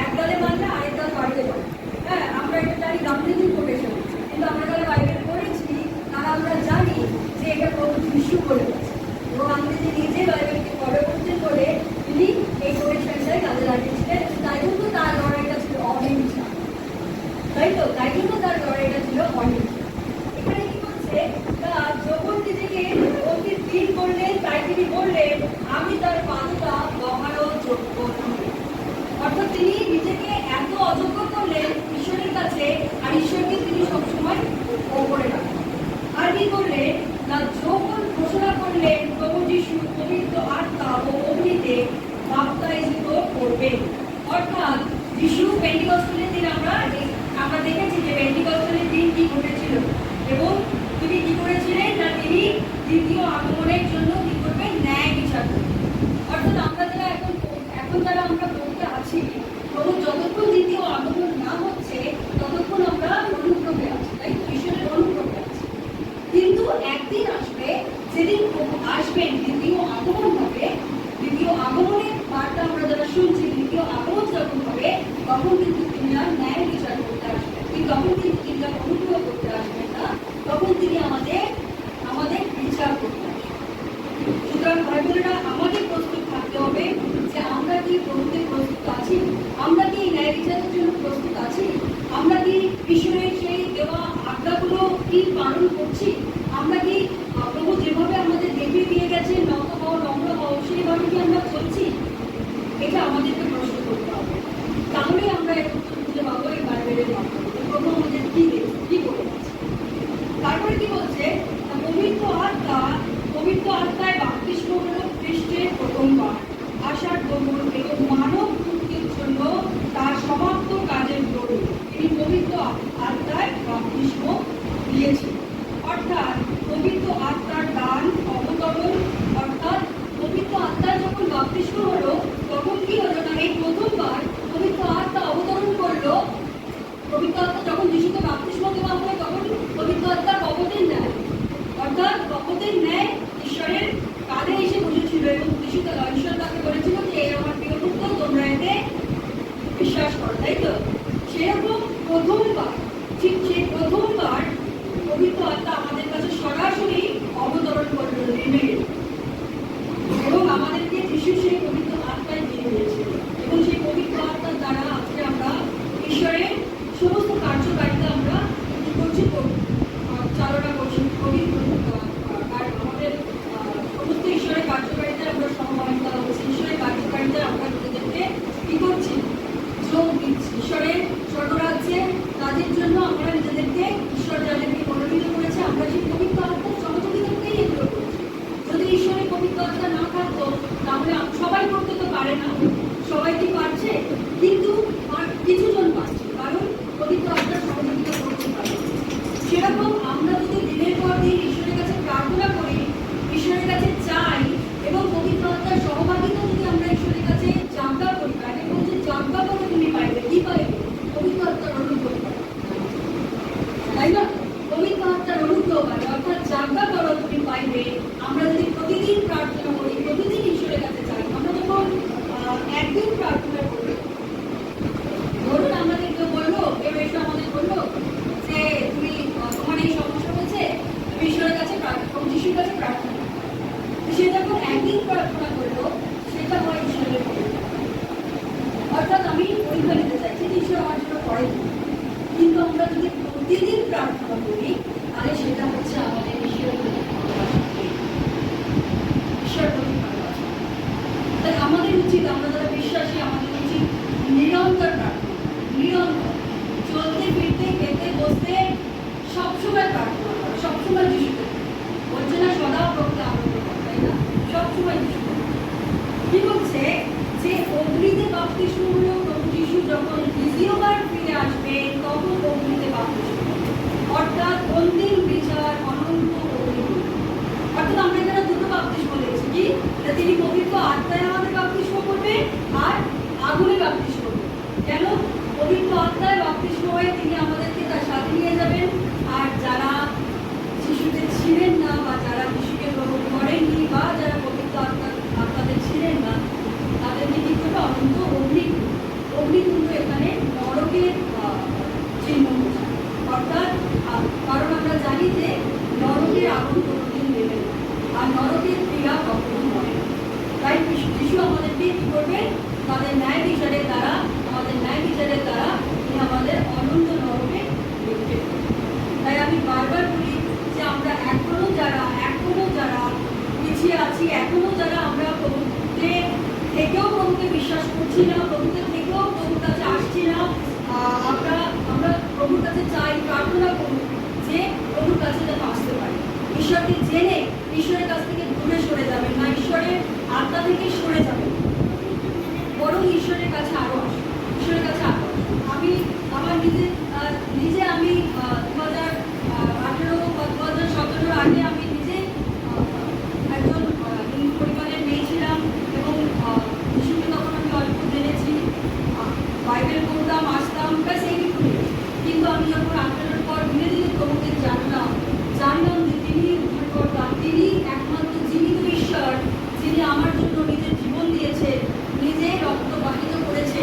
Speaker 4: এক গালে মারলে আরেক গাল বাড়িতে যাবে। হ্যাঁ, আমরা এটা জানি গান্ধীজি কোটেশন, কিন্তু আমরা যারা বাইবেল পড়েছি তারা আমরা জানি যে এটা প্রভু যিশু বলে গেছে। এবং গান্ধীজি নিজে বাইবেলকে ফলো করতেন বলে তিনি এই কোটেশনটাই কাজে লাগিয়েছিলেন। তাই জন্য তার লড়াইটা ছিল অহিংসা, তাই তো? তাই জন্য তার লড়াইটা ছিল অহিংসা। এখানে কি বলছে, যখন নিজেকে অতি দিন করলেন, তাই তিনি বললেন আমি তার পাদুকা বহারও যোগ্য নই। অর্থাৎ তিনি নিজেকে এত অযোগ্য করলেন ঈশ্বরের কাছে, আর ঈশ্বরকে তিনি সবসময় ওপরে রাখেন। আর কি করলেন না, যখন ঘোষণা করলেন প্রভু যিশু পবিত্র আত্মা ও অগ্নিতে বাপ্তাইজিত করবেন। অর্থাৎ যিশু পেন্টিকস্টেলের দিন আমরা দেখেছি যে পেন্টিকস্টেলের দিন কি ঘটেছিল, এবং তিনি কি করেছিলেন না, তিনি দ্বিতীয় আগমনের জন্য কি করবেন, ন্যায় বিচার করবেন। অর্থাৎ আমরা যারা এখন যারা আমরা বলতে আছি, প্রভু যতক্ষণ দ্বিতীয় আগমন না হচ্ছে ততক্ষণ আমরা অনুগ্রহে আছি, তাই ঈশ্বরের অনুগ্রহে আছি। কিন্তু একদিন আসবে যেদিন প্রভু আসবেন, দ্বিতীয় আগমন হবে। দ্বিতীয় আগমনের বার্তা আমরা যারা শুনছি, দ্বিতীয় আগমন যখন হবে তখন কিন্তু তিনি আর ন্যায় বিচার করতে আসবেন, কিন্তু তখন কিন্তু তিনি আর অনুগ্রহ করতে আসবেন না, তখন তিনি আমাদের বিচার করতে আসবেন। সুতরাং ভাই বোনেরা, আমাদের প্রস্তুত থাকতে হবে যে আমরা কি প্রভুতে প্রস্তুত আছি, আমরা কি ন্যায় বিচারের জন্য প্রস্তুত আছি, আমরা কি ঈশ্বরের সেই দেওয়া আজ্ঞাগুলো কি পালন করছি, আমরা কি প্রভু যেভাবে আমাদের দেখিয়ে দিয়ে গেছে নত হও, নম্র হও, সেইভাবে কি আমরা চলছি? এটা আমাদেরকে প্রশ্ন করতে হবে। তাহলে আমরা এর উত্তর খুঁজে পাবো এই বাইবেলের মাধ্যমে প্রভু আমাদের কি করে গেছে। তারপরে কি বলছে, পবিত্র আত্মায় বাপ্তিস্ম হলো খ্রিস্টের প্রথমবার আসার দরুন এবং মানব মুক্তির জন্য তার সমাপ্ত কাজের দরুন তিনি পবিত্র আত্মায় বাপ্তিস্ম দিয়েছেন। অর্থাৎ পবিত্র আত্মার দান, অবতরণ, অর্থাৎ পবিত্র আত্মার যখন বাপ্তিস্ম হলো তখন কি হলো না, এই প্রথমবার পবিত্র আত্মা অবতরণ করলো। পবিত্র আত্মা যখন যিশুকে বাপ্তিস্ম দেওয়া হয় তখন পবিত্র আত্মার কপটের ন্যায়, অর্থাৎ কপটের ন্যায় ঈশ্বরের কাঁধে এসে বসেছিল, এবং ঈশ্বর তাকে বলেছিল যে আমার প্রিয় পবিত্র আত্মা না থাকতো তাহলে সবাই করতে তো পারে না, সবাই কি পারছে, কিন্তু কিছু জন পারছে, কারণ পবিত্র আত্মার সহযোগিতা করতে পারে। সেরকম আমরা যদি দিনের পর দিন ঈশ্বরের কাছে প্রার্থনা করি, ঈশ্বরের কাছে চাই এবং পবিত্র আত্মার সহভাগিতা যদি আমরা ঈশ্বরের কাছে যাজ্ঞা করি, তাহলে বলছে যাজ্ঞা করে তুমি পাইবে, কি পাইবে? পবিত্র আত্মার অনুগ্রহ পাবে, তাই না? পবিত্র আত্মার অনুগ্রহ পাবে, অর্থাৎ যাজ্ঞা করো তুমি পাইবে। আমরা যদি প্রতিদিন প্রার্থনা করি, প্রতিদিন ঈশ্বরের কাছে চাই, আমরা যখন একদিন প্রার্থনা করি, ধরুন আমাদের কেউ বললো, কেউ এসে আমাদের বললো যে তুমি তোমার এই সমস্যা হয়েছে, তুমি ঈশ্বরের কাছে প্রার্থনা, যিশুর কাছে প্রার্থনা করো। সে যখন একদিন প্রার্থনা করলো, সেটা হয় ঈশ্বরের পরীক্ষা। অর্থাৎ আমি পরীক্ষা নিতে চাইছি যে ঈশ্বর আমার জন্য করে, কিন্তু আমরা যদি প্রতিদিন প্রার্থনা করি, তাহলে সেটা হচ্ছে আমাদের ঈশ্বরের প্রতি ভালোবাসা, ঈশ্বরের প্রতি ভালোবাসা। তাই আমাদের উচিত, আমরা যারা বিশ্বাসী, আমাদের উচিত নিরন্তর প্রার্থনা, নিরন্তর চলতে ফিরতে খেতে বসতে সবসময় প্রার্থনা করা, সবসময় যিশুকে বলছে না সদা প্রভুকে আনন্দ করা, তাই না? সবসময় যিশুকে। কি বলছে যে অগ্নিতে বাপ্তিস্ম হলো, প্রভু যিশু যখন দ্বিতীয়বার ফিরে আসবে তখন অগ্নিতে বাপ্তিস্ম, অর্থাৎ অন্তিম বিচার, অনন্ত অগ্নি। অর্থাৎ আমরা এখানে দুটো বাপ্তিস্ম দেখছি, কি তিনি পবিত্র আত্মায় আমাদের বাপ্তিস্ম করবে আর আগুনে বাপ্তিস্ম করবে। কেন? পবিত্র আত্মায় বাপ্তিস্ম হয়ে তিনি আমাদেরকে তার সাথে নিয়ে যাবেন, আর যারা যিশুতে ছিলেন না বা যারা যিশুকে গ্রহণ করেননি বা যারা পবিত্র আত্মাদের ছিলেন না, তাদেরকে কি করবে? অনন্ত অগ্নিকুণ্ড। অগ্নিকুণ্ড এখানে নরকের চিহ্ন বোঝায়, অর্থাৎ কারণ আমরা জানি যে নরকের আগুন কোনোদিন দেবে না, আর নরকের ক্রিয়া কখনো হয় না। তাই যিশু আমাদেরকে কি করবে? তাদের ন্যায় বিচারের দ্বারা, আমাদের ন্যায় বিচারের দ্বারা তিনি আমাদের অনন্ত নরকে লিখতে। তাই আমি বারবার বলি যে আমরা এখনো যারা পিছিয়ে আছি, এখনো যারা আমরা প্রভুতে থেকেও প্রভুকে বিশ্বাস করছি না, প্রভুতে থেকেও প্রভুর কাছে আসছি না, আমরা প্রভুর কাছে চাই, প্রার্থনা করুন যে প্রভুর কাছে যেন আসতে পারি। ঈশ্বরকে জেনে ঈশ্বরের কাছ থেকে দূরে সরে যাবেন না, ঈশ্বরের আত্মা থেকে সরে যাবেন, বরং ঈশ্বরের কাছে আরো আসুন, ঈশ্বরের কাছে আরো আসুন। আমি আমার নিজে আমি 2018 বা 2017 আগে আমি নিজে একজন হিন্দু পরিবারের মেয়ে ছিলাম এবং যিশুকে তখন আমি অল্প জেনেছি, বাইবেল পড়তাম, আসতাম, ব্যাস এইটুকুনি। কিন্তু আমি যখন 18 পর ধীরে ধীরে প্রভুকে জানলাম যে তিনি উদ্ধারকর্তা, তিনি একমাত্র জীবিত ঈশ্বর, যিনি আমার জন্য নিজের জীবন দিয়েছে, নিজে রক্ত বাহিত করেছে,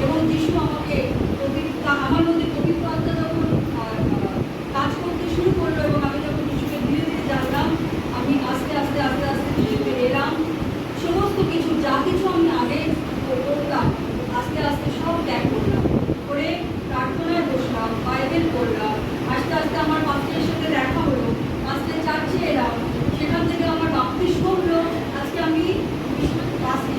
Speaker 4: এবং যিশু আমাকে আমার মধ্যে পবিত্র আত্মা যখন কাজ করতে শুরু করলো এবং আমি যখন যিশুকে ধীরে ধীরে জানলাম, আমি আস্তে আস্তে যিশুকে এলাম। সমস্ত কিছু যা কিছু আমি আগে করতাম আস্তে আস্তে সব ত্যাগ করলাম, করে প্রার্থনায় বসলাম, বাইবেল পড়লাম। আস্তে আস্তে আমার পাস্টরের সাথে দেখা হলো, পাস্টরের চার্চে এলাম, সেখান থেকে আমার বাপ্তিস্ম হলো। আজকে আমি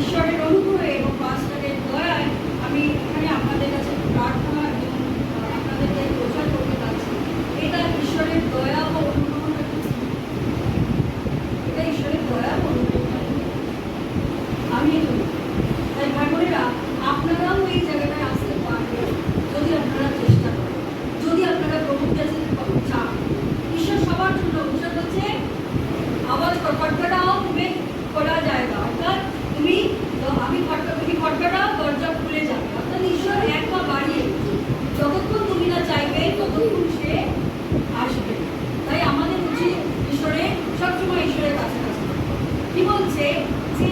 Speaker 4: ঈশ্বরের অনুগ্রহে এবং পাস্টরের দয়ায় আমি এখানে আপনাদের কাছে প্রার্থনা এবং আপনাদেরকে প্রচার করতে পারছি। এটা ঈশ্বরের দয়া ও অনুগ্রহ, এটা ঈশ্বরের দয়া ও অনুগ্রহ। আমি তাই ভাই বোনেরা, আপনারাও এই জায়গাটায় আসতে পারবেন যদি আপনারা চেষ্টা করেন, যদি আপনারা প্রভুর কাছে চান। ঈশ্বর সবার জন্য উৎসব হচ্ছে আওয়াজ খটখটাও তুমি খোলা জায়গা, অর্থাৎ তুমি খটখটাও দরজা খুলে যাবে, অর্থাৎ ঈশ্বর এক পা বাড়িয়ে যতক্ষণ তুমি না চাইবে ততক্ষণ সে আসবে। তাই আমাদের উচিত সবসময় ঈশ্বরের কাছাকাছি। কি বলছে যে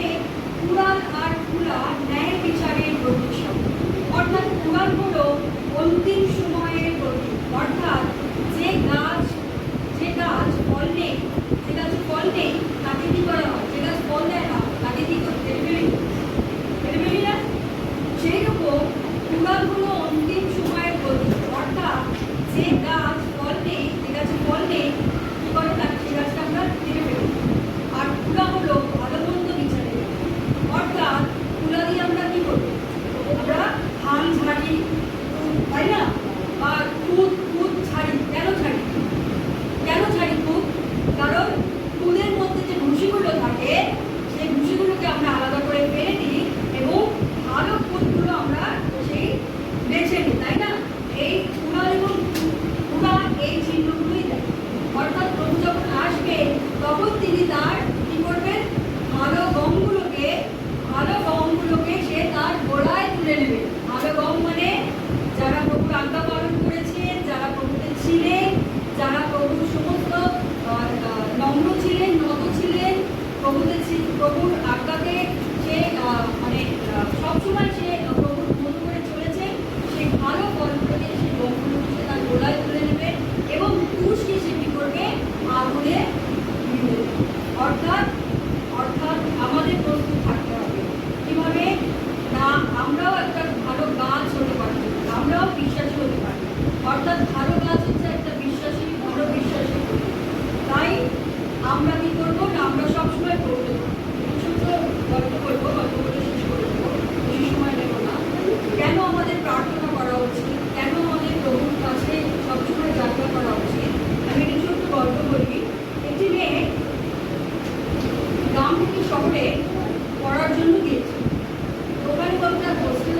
Speaker 4: কুড়াল আর কুলা ন্যায় বিচারের প্রতীক, অর্থাৎ কুড়াল হলো অন্তিম সময়ের প্রতীক, অর্থাৎ যে গাছ ফল নেই, যে গাছে ফল নেই তাকে কি করা হয়? যে গাছ ফল দেয় না তাকে কি করতে ফেলে না? সেই রকম কুড়াল হলো অন্তিম সময়ের প্রতীক, অর্থাৎ যে গাছ ফল নেই, যে গাছে ফল নেই কি করে? তাকে সেই গাছটা আমরা ফেলে ফেলি। আর কুড়া হলো ভালো মন্দ বিচারের, অর্থাৎ কুড়া দিয়ে আমরা কি করি? আমরা ধান ঝাড়ি, তাই না, বা খুদ ঝাড়ি, প্রভুর আজ্ঞাকে সে সবসময় সে প্রভুর মতো করে চলেছে, সে ভালো ফলগুলোকে সে গমগুলোকে সে তার গোলায় তুলে নেবে এবং পুরুষকে সে কি করবে, আগুনে দিয়ে দেবে। অর্থাৎ আমাদের প্রস্তুত থাকতে হবে কিভাবে না আমরাও একটা ভালো গাছ হতে পারি, আমরাও বিশ্বাসী হতে পারি। অর্থাৎ ভালো গাছ হচ্ছে একটা বিশ্বাসী, ভালো বিশ্বাসী। তাই আমরা কি করবো না, আমরা সবসময় করবো ছোট গল্প করবো, গল্প করে শেষ করে দেবো, বেশি সময় নেব না। কেন আমাদের প্রার্থনা করা উচিত, কেন আমাদের প্রভুর কাছে সবসময় যাত্রা করা উচিত, আমি একটি ছোট্ট গল্প বলি। একটি মেয়ে গ্রাম থেকে শহরে পড়ার জন্য গিয়েছে। ওখানে একটা হোস্টেল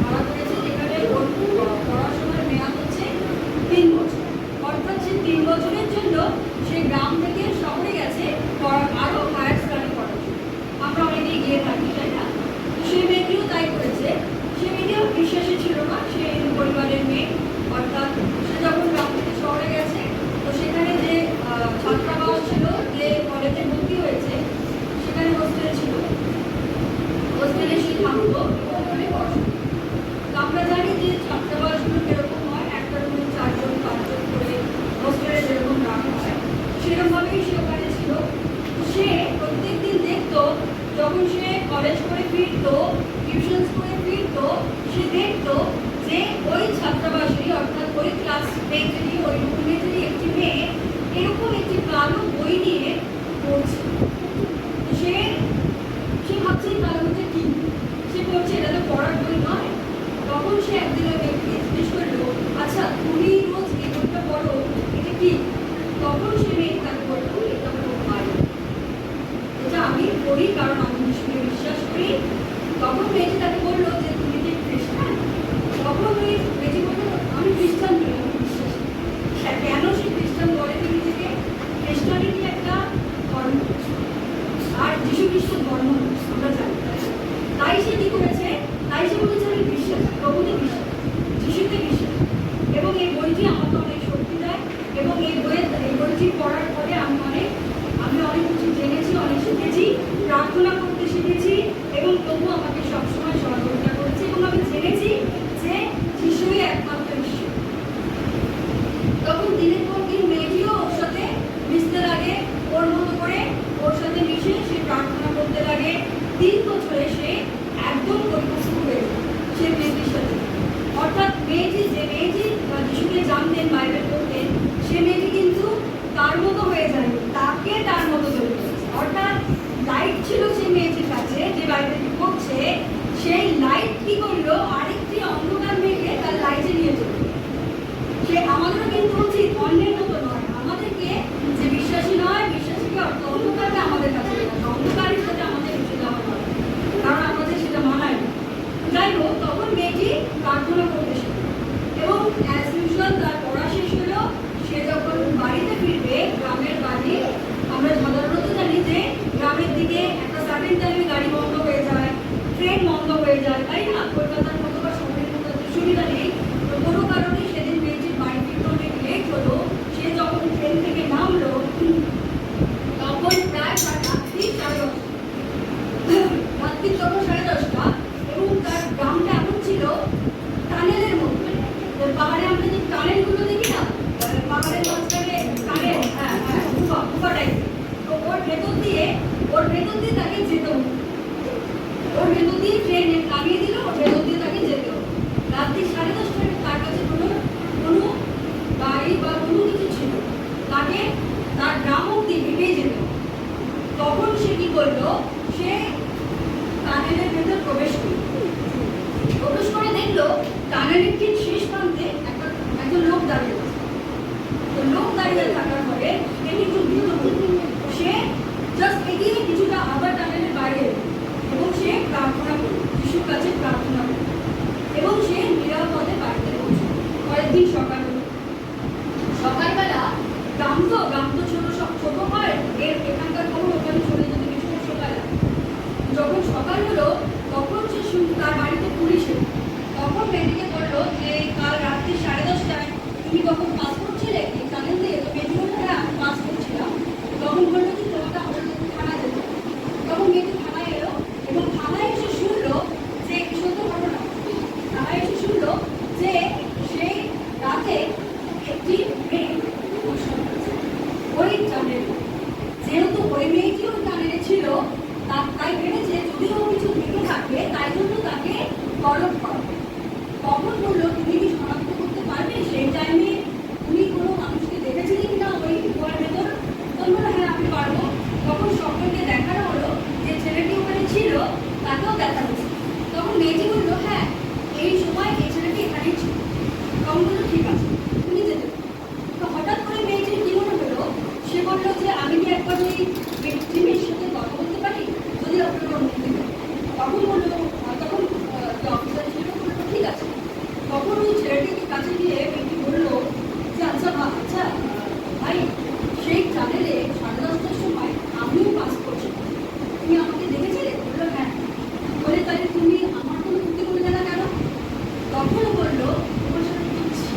Speaker 4: ভাড়া করেছে, যেখানে ওর পড়াশোনার মেয়াদ হচ্ছে 3 বছর। অর্থাৎ সে 3 বছরের জন্য সে গ্রাম থেকে শহরে গেছে আরো হায়ার স্টাডি করার জন্য। আমরা অনেকেই গিয়ে থাকি, তাই না? তো সে মেয়েটিও তাই করেছে। সে মেয়েটিও বিশ্বাসী ছিল না, সে পরিবারের মেয়ে। অর্থাৎ সে যখন গ্রাম থেকে শহরে গেছে, তো সেখানে যে ছাত্রাবাস ছিল, যে কলেজে ভর্তি হয়েছে, সেখানে হোস্টেল ছিল, হোস্টেলে সে থাকতো ওখানে পড়াশোনা। তো আমরা জানি যে ছাত্রাবাসগুলো কিরকম হয়, একটা রুমে 4 জন 5 জন করে হোস্টেলে যেরকম রাখা হয়, সেরকমভাবেই সে ওখানে ছিল। সে প্রত্যেকদিন দেখতো, যখন সে কলেজ করে ফিরতো, টিউশনস করে ফিরতো, সে দেখতো যে ওই ছাত্রাবাসী অর্থাৎ ওই ক্লাসমেটেরই, ওই রুমমেটেরই একটি মেয়ে এরকম একটি কালো বই নিয়ে পড়ছে। সে ভাবছে কালো বইটা কি, সে পড়ছে, এটা তো পড়ার বই নয়। তখন সে একদিন ওই ব্যক্তিকে জিজ্ঞেস করলো, আচ্ছা তুমি রোজ এই বইটা পড়ো, এটা কি? তখন সে মেয়ে তাকে বললো, এটা হলো বাইবেল, এটা আমি পড়ি কারণ আমি যিশুকে বিশ্বাস করি। তখন মেয়েটি তাকে বললো যে তুমি কি খ্রিস্টান? তখন ওই মেয়েটি বললো, আমি খ্রিস্টান নই, আমি বিশ্বাসী। কেন সে খ্রিস্টান বলে নিজেকে? খ্রিস্টানিটি একটা ধর্ম, আর যিশু খ্রিস্ট ধর্ম আমরা জানি। তাই সে কি করেছে, তাই সে বলেছে আমি বিশ্বাস, প্রভুতে বিশ্বাস, যিশুতে বিশ্বাস। এবং এই বইটি আমাকে অনেক শক্তি দেয়, এবং এই বইটি পড়ার পরে আমি অনেক কিছু জেনেছি, অনেক শিখেছি, প্রার্থনা করতে শিখেছি, এবং প্রভু আমাকে সবসময় সহযোগিতা করেছে, এবং আমি জেনেছি যে যিশুই একমাত্র ঈশ্বর। তখন দিনের পর দিন মেয়েটিও ওর সাথে মিশতে লাগে, ওর মতো করে ওর সাথে মিশে সে প্রার্থনা করতে লাগে। 3 বছরে সে একদম পরিপুষ্ট হয়ে যায় সে মেয়েটির সাথে। অর্থাৎ যে মেয়েটি যিশুকে জানতেন, বাইবেল পড়তেন, সে মেয়েটি কিন্তু তার মতো হয়ে যায়নি, তাকে তার মতো তৈরি করেছে। অর্থাৎ লাইট ছিল সেই মেয়েটির কাছে, যে বাইবেলটি পড়ছে, সেই লাইট কি করলো, আরেকটি অন্ধকার মেয়েকে তার লাইটে নিয়ে চলল। সে আমাদেরও কিন্তু উচিত অন্যের মতো নয়, আমাদেরকে যে বিশ্বাসী নয়, বিশ্বাসীকে অন্ধকারকে আমাদের কাছে, অন্ধকারের সাথে আমাদের উচিত হওয়া নয়, কারণ আমাদের সেটা মানায় না। যাই হোক, তখন মেয়েটি প্রার্থনা করতে শিখল, এবং অ্যাজ ইউজুয়াল তার পড়া শেষ হলো। সে যখন বাড়িতে ফিরবে, গ্রামের বাড়ি, আমরা সাধারণত জানি যে গ্রামের দিকে একটা সার্টেন টাইমে গাড়ি বন্ধ হয়ে যায়, ট্রেন বন্ধ হয়ে যায়, তাই না? কলকাতার মতো বা শহরের মতো সুবিধা নেই। তো কোনো কারণে সেদিন মেয়েটির বাড়ি ফিরতে অনেক লেট হলো। সে যখন ট্রেন থেকে নামলো, তখন প্রায় রাত্রি 10:30, এবং তার গ্রামটা এমন ছিল টানেলের মধ্যে। পাহাড়ে আমরা যে টানেলগুলো দেখি না, পাহাড়ের মাঝখানে টানেল, গুফা টাইপের। তো ওর ভেতর দিয়ে তাকে যেতে হতো, ওর ভেতর দিয়ে ট্রেন নামিয়ে দিল, ওর ভেতর দিয়ে তাকে যেতে হতো। রাত্রি 10:30টায় তার কাছে কোনো গাড়ি বা কোনো কিছু ছিল, তাকে তার গ্রাম অব্দি হেঁটেই যেতে হতো। তখন সে কি করলো, সে টানেলের ভেতর প্রবেশ করে দেখলো টানেলের ঠিক শেষ প্রান্তে একজন লোক দাঁড়িয়ে আছে। তো লোক দাঁড়িয়ে থাকার পরে সে কিন্তু সে জাস্ট এগিয়ে কিছুটা আবার টানেলের বাইরে, এবং সে প্রার্থনা করল, যিশুর কাছে প্রার্থনা করল, এবং সে নিরাপদে বাড়িতে পৌঁছল। পরের দিন সকালবেলা গ্রাম তো ছোট হয়, এখানকার খবর ওখানে চলে যেতে কিছু সকাল। যখন সকাল হলো, তখন সে তার বাড়িতে পুলিশ এলো। তখন মেয়েটিকে বললো যে কাল রাত্রি 10:30টায় তুমি কখন পাস করছিলে টানেল দিয়ে? তো মেয়েটি বললো হ্যাঁ আমি পাস করছিলাম। তখন বললো যে তোমাকে আমাদের থানা যেতে হবে। দেখা হচ্ছে। তখন মেয়েটি বললো, হ্যাঁ এই সময় এই ছেলেটি এখানেই ছিল। তখন বললো, ঠিক আছে তুমি যেতে পারো। তো হঠাৎ করে মেয়েটির কি মনে হলো, সে বললো যে আমি কি একবার ওই ব্যক্তির সাথে কথা বলতে পারি, যদি আপনারা অনুমতি দেন। তখন বললো, তখন যে অফিসার ছিল বললো ঠিক আছে। তখন ওই ছেলেটির কাছে গিয়ে মেয়েটি বললো যে আচ্ছা ভাই, সেই চ্যানেলে 10:30টার সময় আমিও পাস করছিলাম, তুমি আমাকে দেখেছিলে? বললো হ্যাঁ। বলে তাহলে তুমি আমার কোনো ক্ষতি করলে না কেন? তখন বললো তোমার সাথে কিচ্ছি,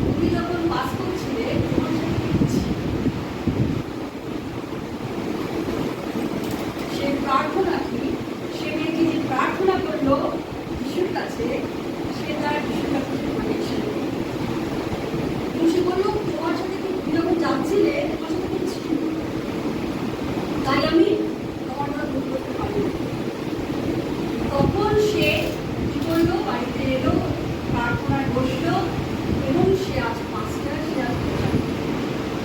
Speaker 4: তুমি যখন পাস করছিলে তোমার সাথে কিচ্ছি। সে প্রার্থনা কি, সে মেয়েটি যে প্রার্থনা করলো যিশুর কাছে, সে তার যিশুর কাছে কানেকশন। সে বললো তোমার সাথে তুমি যখন যাচ্ছিলে তোমার সাথে কিছু ছিল, তাই আমি তোমার কথা ভুল করতে পারি। তখন সে কি করলো, বাড়িতে এলো, প্রার্থনায় বসলো এবং সে আজ মাস্টার, সে আজ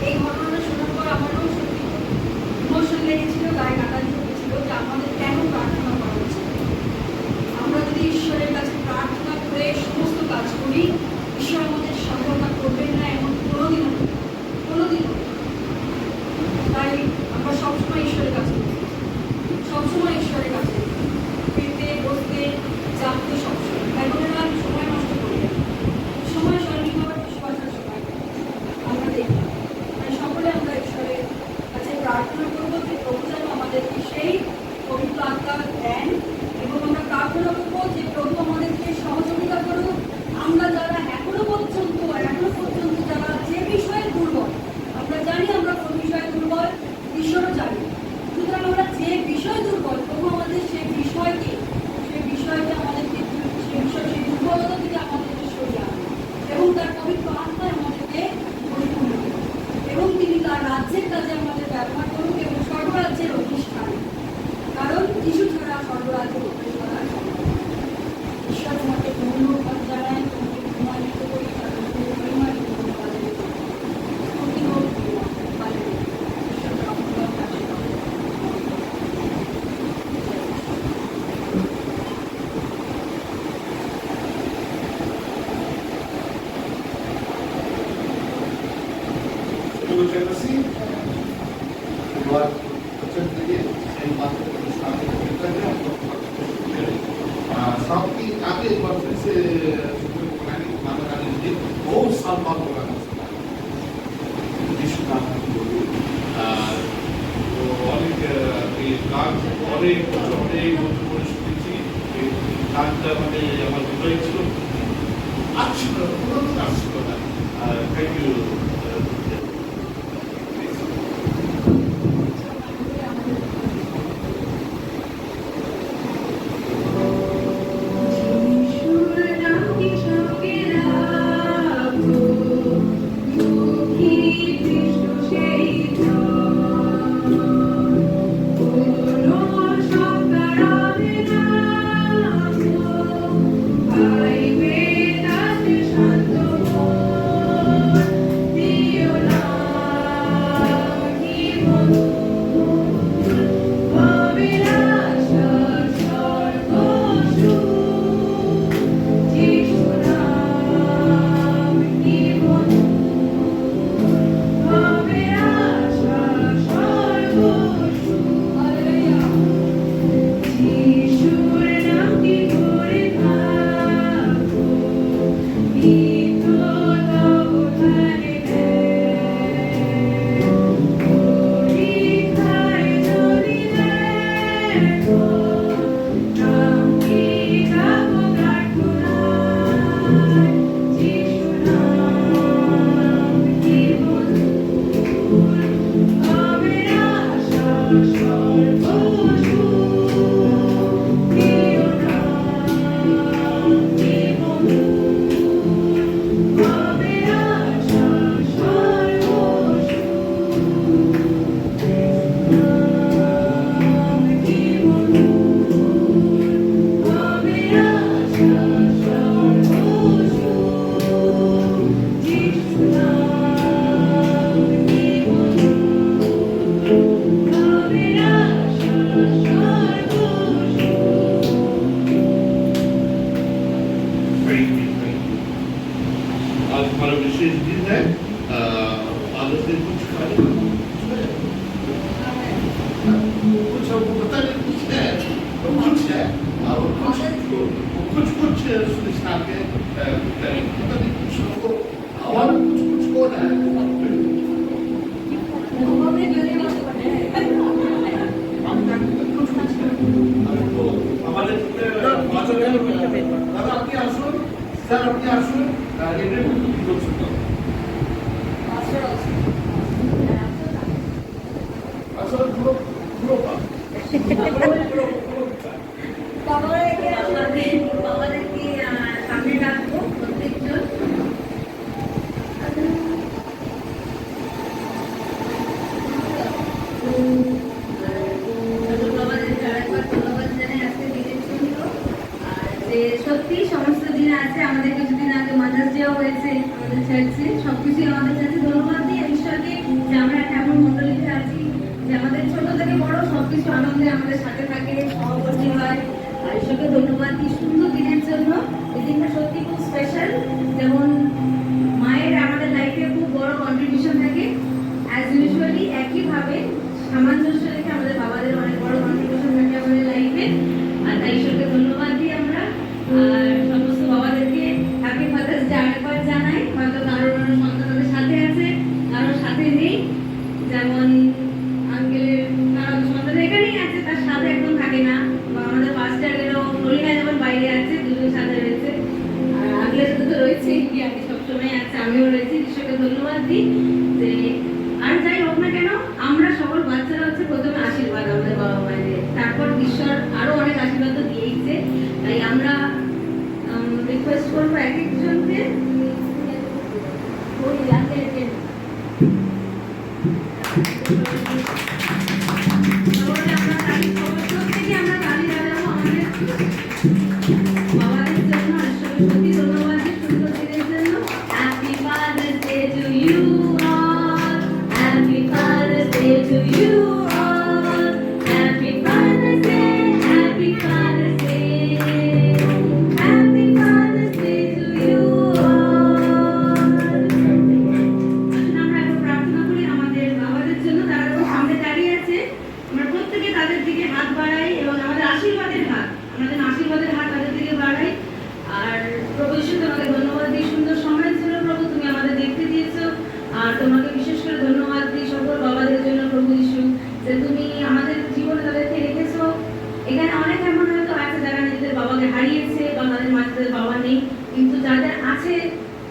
Speaker 4: এই ঘটনাটা শোনার পর আমারও সত্যি ইমোশন লেগেছিল, গায়ে কাটা ঢুকেছিল যে আমাদের কেন প্রার্থনা করা উচিত। আমরা যদি ঈশ্বরের কাছে প্রার্থনা করে সমস্ত কাজ করি, ঈশ্বর আমাদের সহায়তা করবেন না এমন কোনোদিনও তাই আমরা সবসময় ঈশ্বরের কাছে সবসময় ঈশ্বরের কাছে পেতে বসতে জানতে সবসময়। তাই বলে না আমি সময় নষ্ট করি না, সময় সঠিকভাবে বিশ্বাসের সময় আমরা দেখি। তাই সকলে আমরা ঈশ্বরের কাছে প্রার্থনা করবো যে প্রভু যেন আমাদেরকে সেই পবিত্র আত্মা দেন, এবং আমরা প্রার্থনা করবো যে প্রভু আমাদেরকে সহযোগিতা করুক। আমরা যারা এখনো পর্যন্ত যারা যে বিষয়ে দুর্বল, আমরা জানি আমরা কোন বিষয়ে দুর্বল, ঈশ্বরও জানি। সুতরাং আমরা যে বিষয় দুর্বল, প্রভু আমাদের সেই বিষয়কে আমাদেরকে সেই দুর্বলতা থেকে আমাদেরকে সরিয়ে আনবে এবং তার পবিত্র আত্মায় আমাদেরকে পরিপূর্ণ করবে এবং তিনি তার রাজ্যের কাজে আমাদের ব্যবহার করুক এবং স্বর্গরাজ্যের অধিষ্ঠান। কারণ কিছু ছাড়া স্বর্গরাজ্যের প্রবেশ করা সম্ভব না। ঈশ্বর তোমাকে ধন্যবাদ জানাই, তোমাকে প্রমাণিত করি,
Speaker 6: साथ ही आगे एक बार फिर से माता रानी जी बहुत साल बाद बोला यीशु नाम बोली तो অনেক এই গান অনেক করে শুনেছি। এই গানটা মানে আমার হৃদয় ছিল, আসছিল কোনো আসছিল না। Thank you.
Speaker 3: I
Speaker 6: कुछ वो पता नहीं कुछ है तो कुछ है और कुछ कुछ सुनिश्चित के पता नहीं कुछ को और कुछ हो रहा है हम जानते हैं कुछ कुछ है तो हमारे दादा अपनी आंसू सर अपनी आंसू ये भी सुनता हूँ আসল পুরো পুরো
Speaker 1: বাবাদেরকে সামনে রাখবো প্রত্যেকজন। বাবাদেরকে আরেকবার ধন্যবাদ জানাই আজকে দিনের জন্য। আর যে সত্যি সমস্ত দিন আছে, আমাদের কিছুদিন আগে মাদার্স ডেও হয়েছে আমাদের চার্চে, সবকিছুই আমাদের চার্চে ধন্যবাদ দিই ঈশ্বরকে যে আমরা একটা এমন মন্ডলীতে আছি যে আমাদের ছোট থেকে বড় সবকিছু আনন্দে আমাদের সাথে থাকে, সহবর্তী হয়। আর ঈশ্বরকে ধন্যবাদ দিই সুন্দর দিনের জন্য। এই দিনটা সত্যি খুব স্পেশাল। যেমন মায়ের আমাদের লাইফে খুব বড় কন্ট্রিবিউশন থাকে, অ্যাজ ইউজুয়ালি একইভাবে সামঞ্জস্য রেখে আমাদের বাবাদের অনেক বড় কন্ট্রিবিউশন থাকে আমাদের লাইফে। আর তাই ঈশ্বরকে ধন্যবাদ দিই আমরা। আর সমস্ত বাবাদেরকে হ্যাপি ফাদার্স ডে আরেকবার জানাই। হয়তো কারোর সন্তান তাদের সাথে আছে, কারোর সাথে নেই। যেমন আঙ্কেলের কারো সন্তান এখানেই আছে, তার সাথে একদম থাকে না। বা আমাদের পাস্টারেরও নলিনা যেমন বাইরে আছে, দুজন সাথে রয়েছে। আর আঙ্কেলের সাথে তো রয়েছে, আগে সবসময় আছে, আমিও রয়েছি। ঈশ্বরকে ধন্যবাদ দিই যে আর যাই হোক না কেন আমরা সকল বাচ্চারা হচ্ছে প্রথমে আশীর্বাদ আমাদের বাবা মায়ের, তারপর ঈশ্বর আরো অনেক আশীর্বাদ তো দিয়েইছে। তাই আমরা রিকোয়েস্ট করবো এক একজনকে ওই আঙ্কেলকে প্রত্যেকে আমরা তালি বাজাবো আমাদের বাবাদের জন্য। সত্যি ধন্যবাদ সুন্দর দিনের জন্য। Happy father's day to you all, happy father's day to you all, happy father's day, happy father's day, happy father's day to you all. আমরা এখন প্রার্থনা করি আমাদের বাবাদের জন্য। তারা তো সামনে দাঁড়িয়ে আছে, আমরা প্রত্যেকে তাদের দিকে হাত বাড়াই এবং আমাদের আশীর্বাদের হাত তাদের দিকে বাড়াই। আর প্রভু ঈশ্বর তোমাকে ধন্যবাদ দিই সুন্দর সময়ের জন্য। প্রভু তুমি আমাদের দেখতে দিয়েছো, আর তোমাকে বিশেষ করে ধন্যবাদ দিই সকল বাবাদের জন্য প্রভু ঈশ্বর, যে তুমি আমাদের জীবনে তাদেরকে রেখেছো। এখানে অনেক এমন হয়তো আছে যারা নিজেদের বাবাকে হারিয়েছে বা তাদের মাঝে তাদের বাবা নেই, কিন্তু যাদের আছে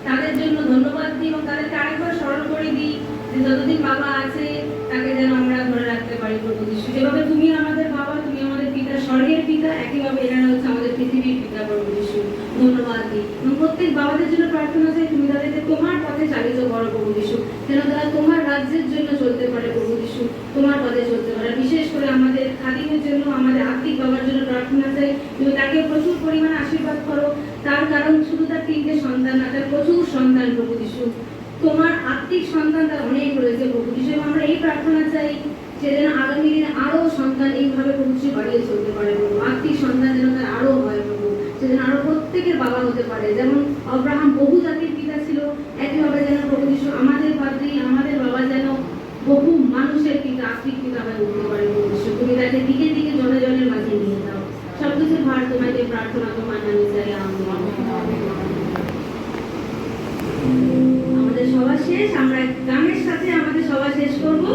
Speaker 1: তাদের জন্য ধন্যবাদ দিই এবং তাদেরকে আরেকবার স্মরণ করে দিই যে যতদিন বাবা আছে তাকে যেন আমরা ধরে রাখতে পারি প্রভু যীশু। যেভাবে তুমি আমাদের বাবা, তুমি আমাদের পিতা, স্বর্গের পিতা, একইভাবে এনারা হচ্ছে আমাদের পৃথিবীর পিতা প্রভু যীশু। ধন্যবাদ দিই এবং প্রত্যেক বাবাদের জন্য প্রার্থনা চাই তুমি তাদেরকে তোমার পথে চালিত করো প্রভু যীশু, যেন তারা তোমার রাজ্যের জন্য চলতে পারে প্রভু যীশু, তোমার পথে চলতে পারে। বিশেষ করে আমাদের খাদিমের জন্য, আমাদের আত্মিক বাবার জন্য প্রার্থনা চাই তুমি তাকে প্রচুর পরিমাণে আশীর্বাদ করো। তার কারণ শুধু তার 3টে সন্তান না, তার প্রচুর সন্তান প্রভু যীশু। তোমার আত্মিক সন্তান তার অনেক রয়েছে প্রভু যীশু। আমরা এই প্রার্থনা চাই যে যেন আগামী দিনে আরো সন্তান এইভাবে প্রভু যীশু বাড়িয়ে চলতে পারে প্রভু। আত্মিক সন্তান যেন তার আরো হয় প্রভু, সে যেন আরো প্রত্যেকের বাবা হতে পারে। যেমন আব্রাহাম বহু জাতির পিতা ছিল, একইভাবে যেন প্রভু যীশু আমাদের পাত্রী, আমাদের বাবা যেন বহু মানুষের পিতা, আত্মিক পিতা হয়ে উঠতে পারে প্রভু যীশু। তুমি তাকে দিকে দিকে জনে জনের মাঝে নিয়ে যাও। সবকিছুর ভার তোমাকে প্রার্থনা তোমার নামে চাই। আমাদের সভা শেষ, আমরা গানের সাথে আমাদের সভা শেষ করবো।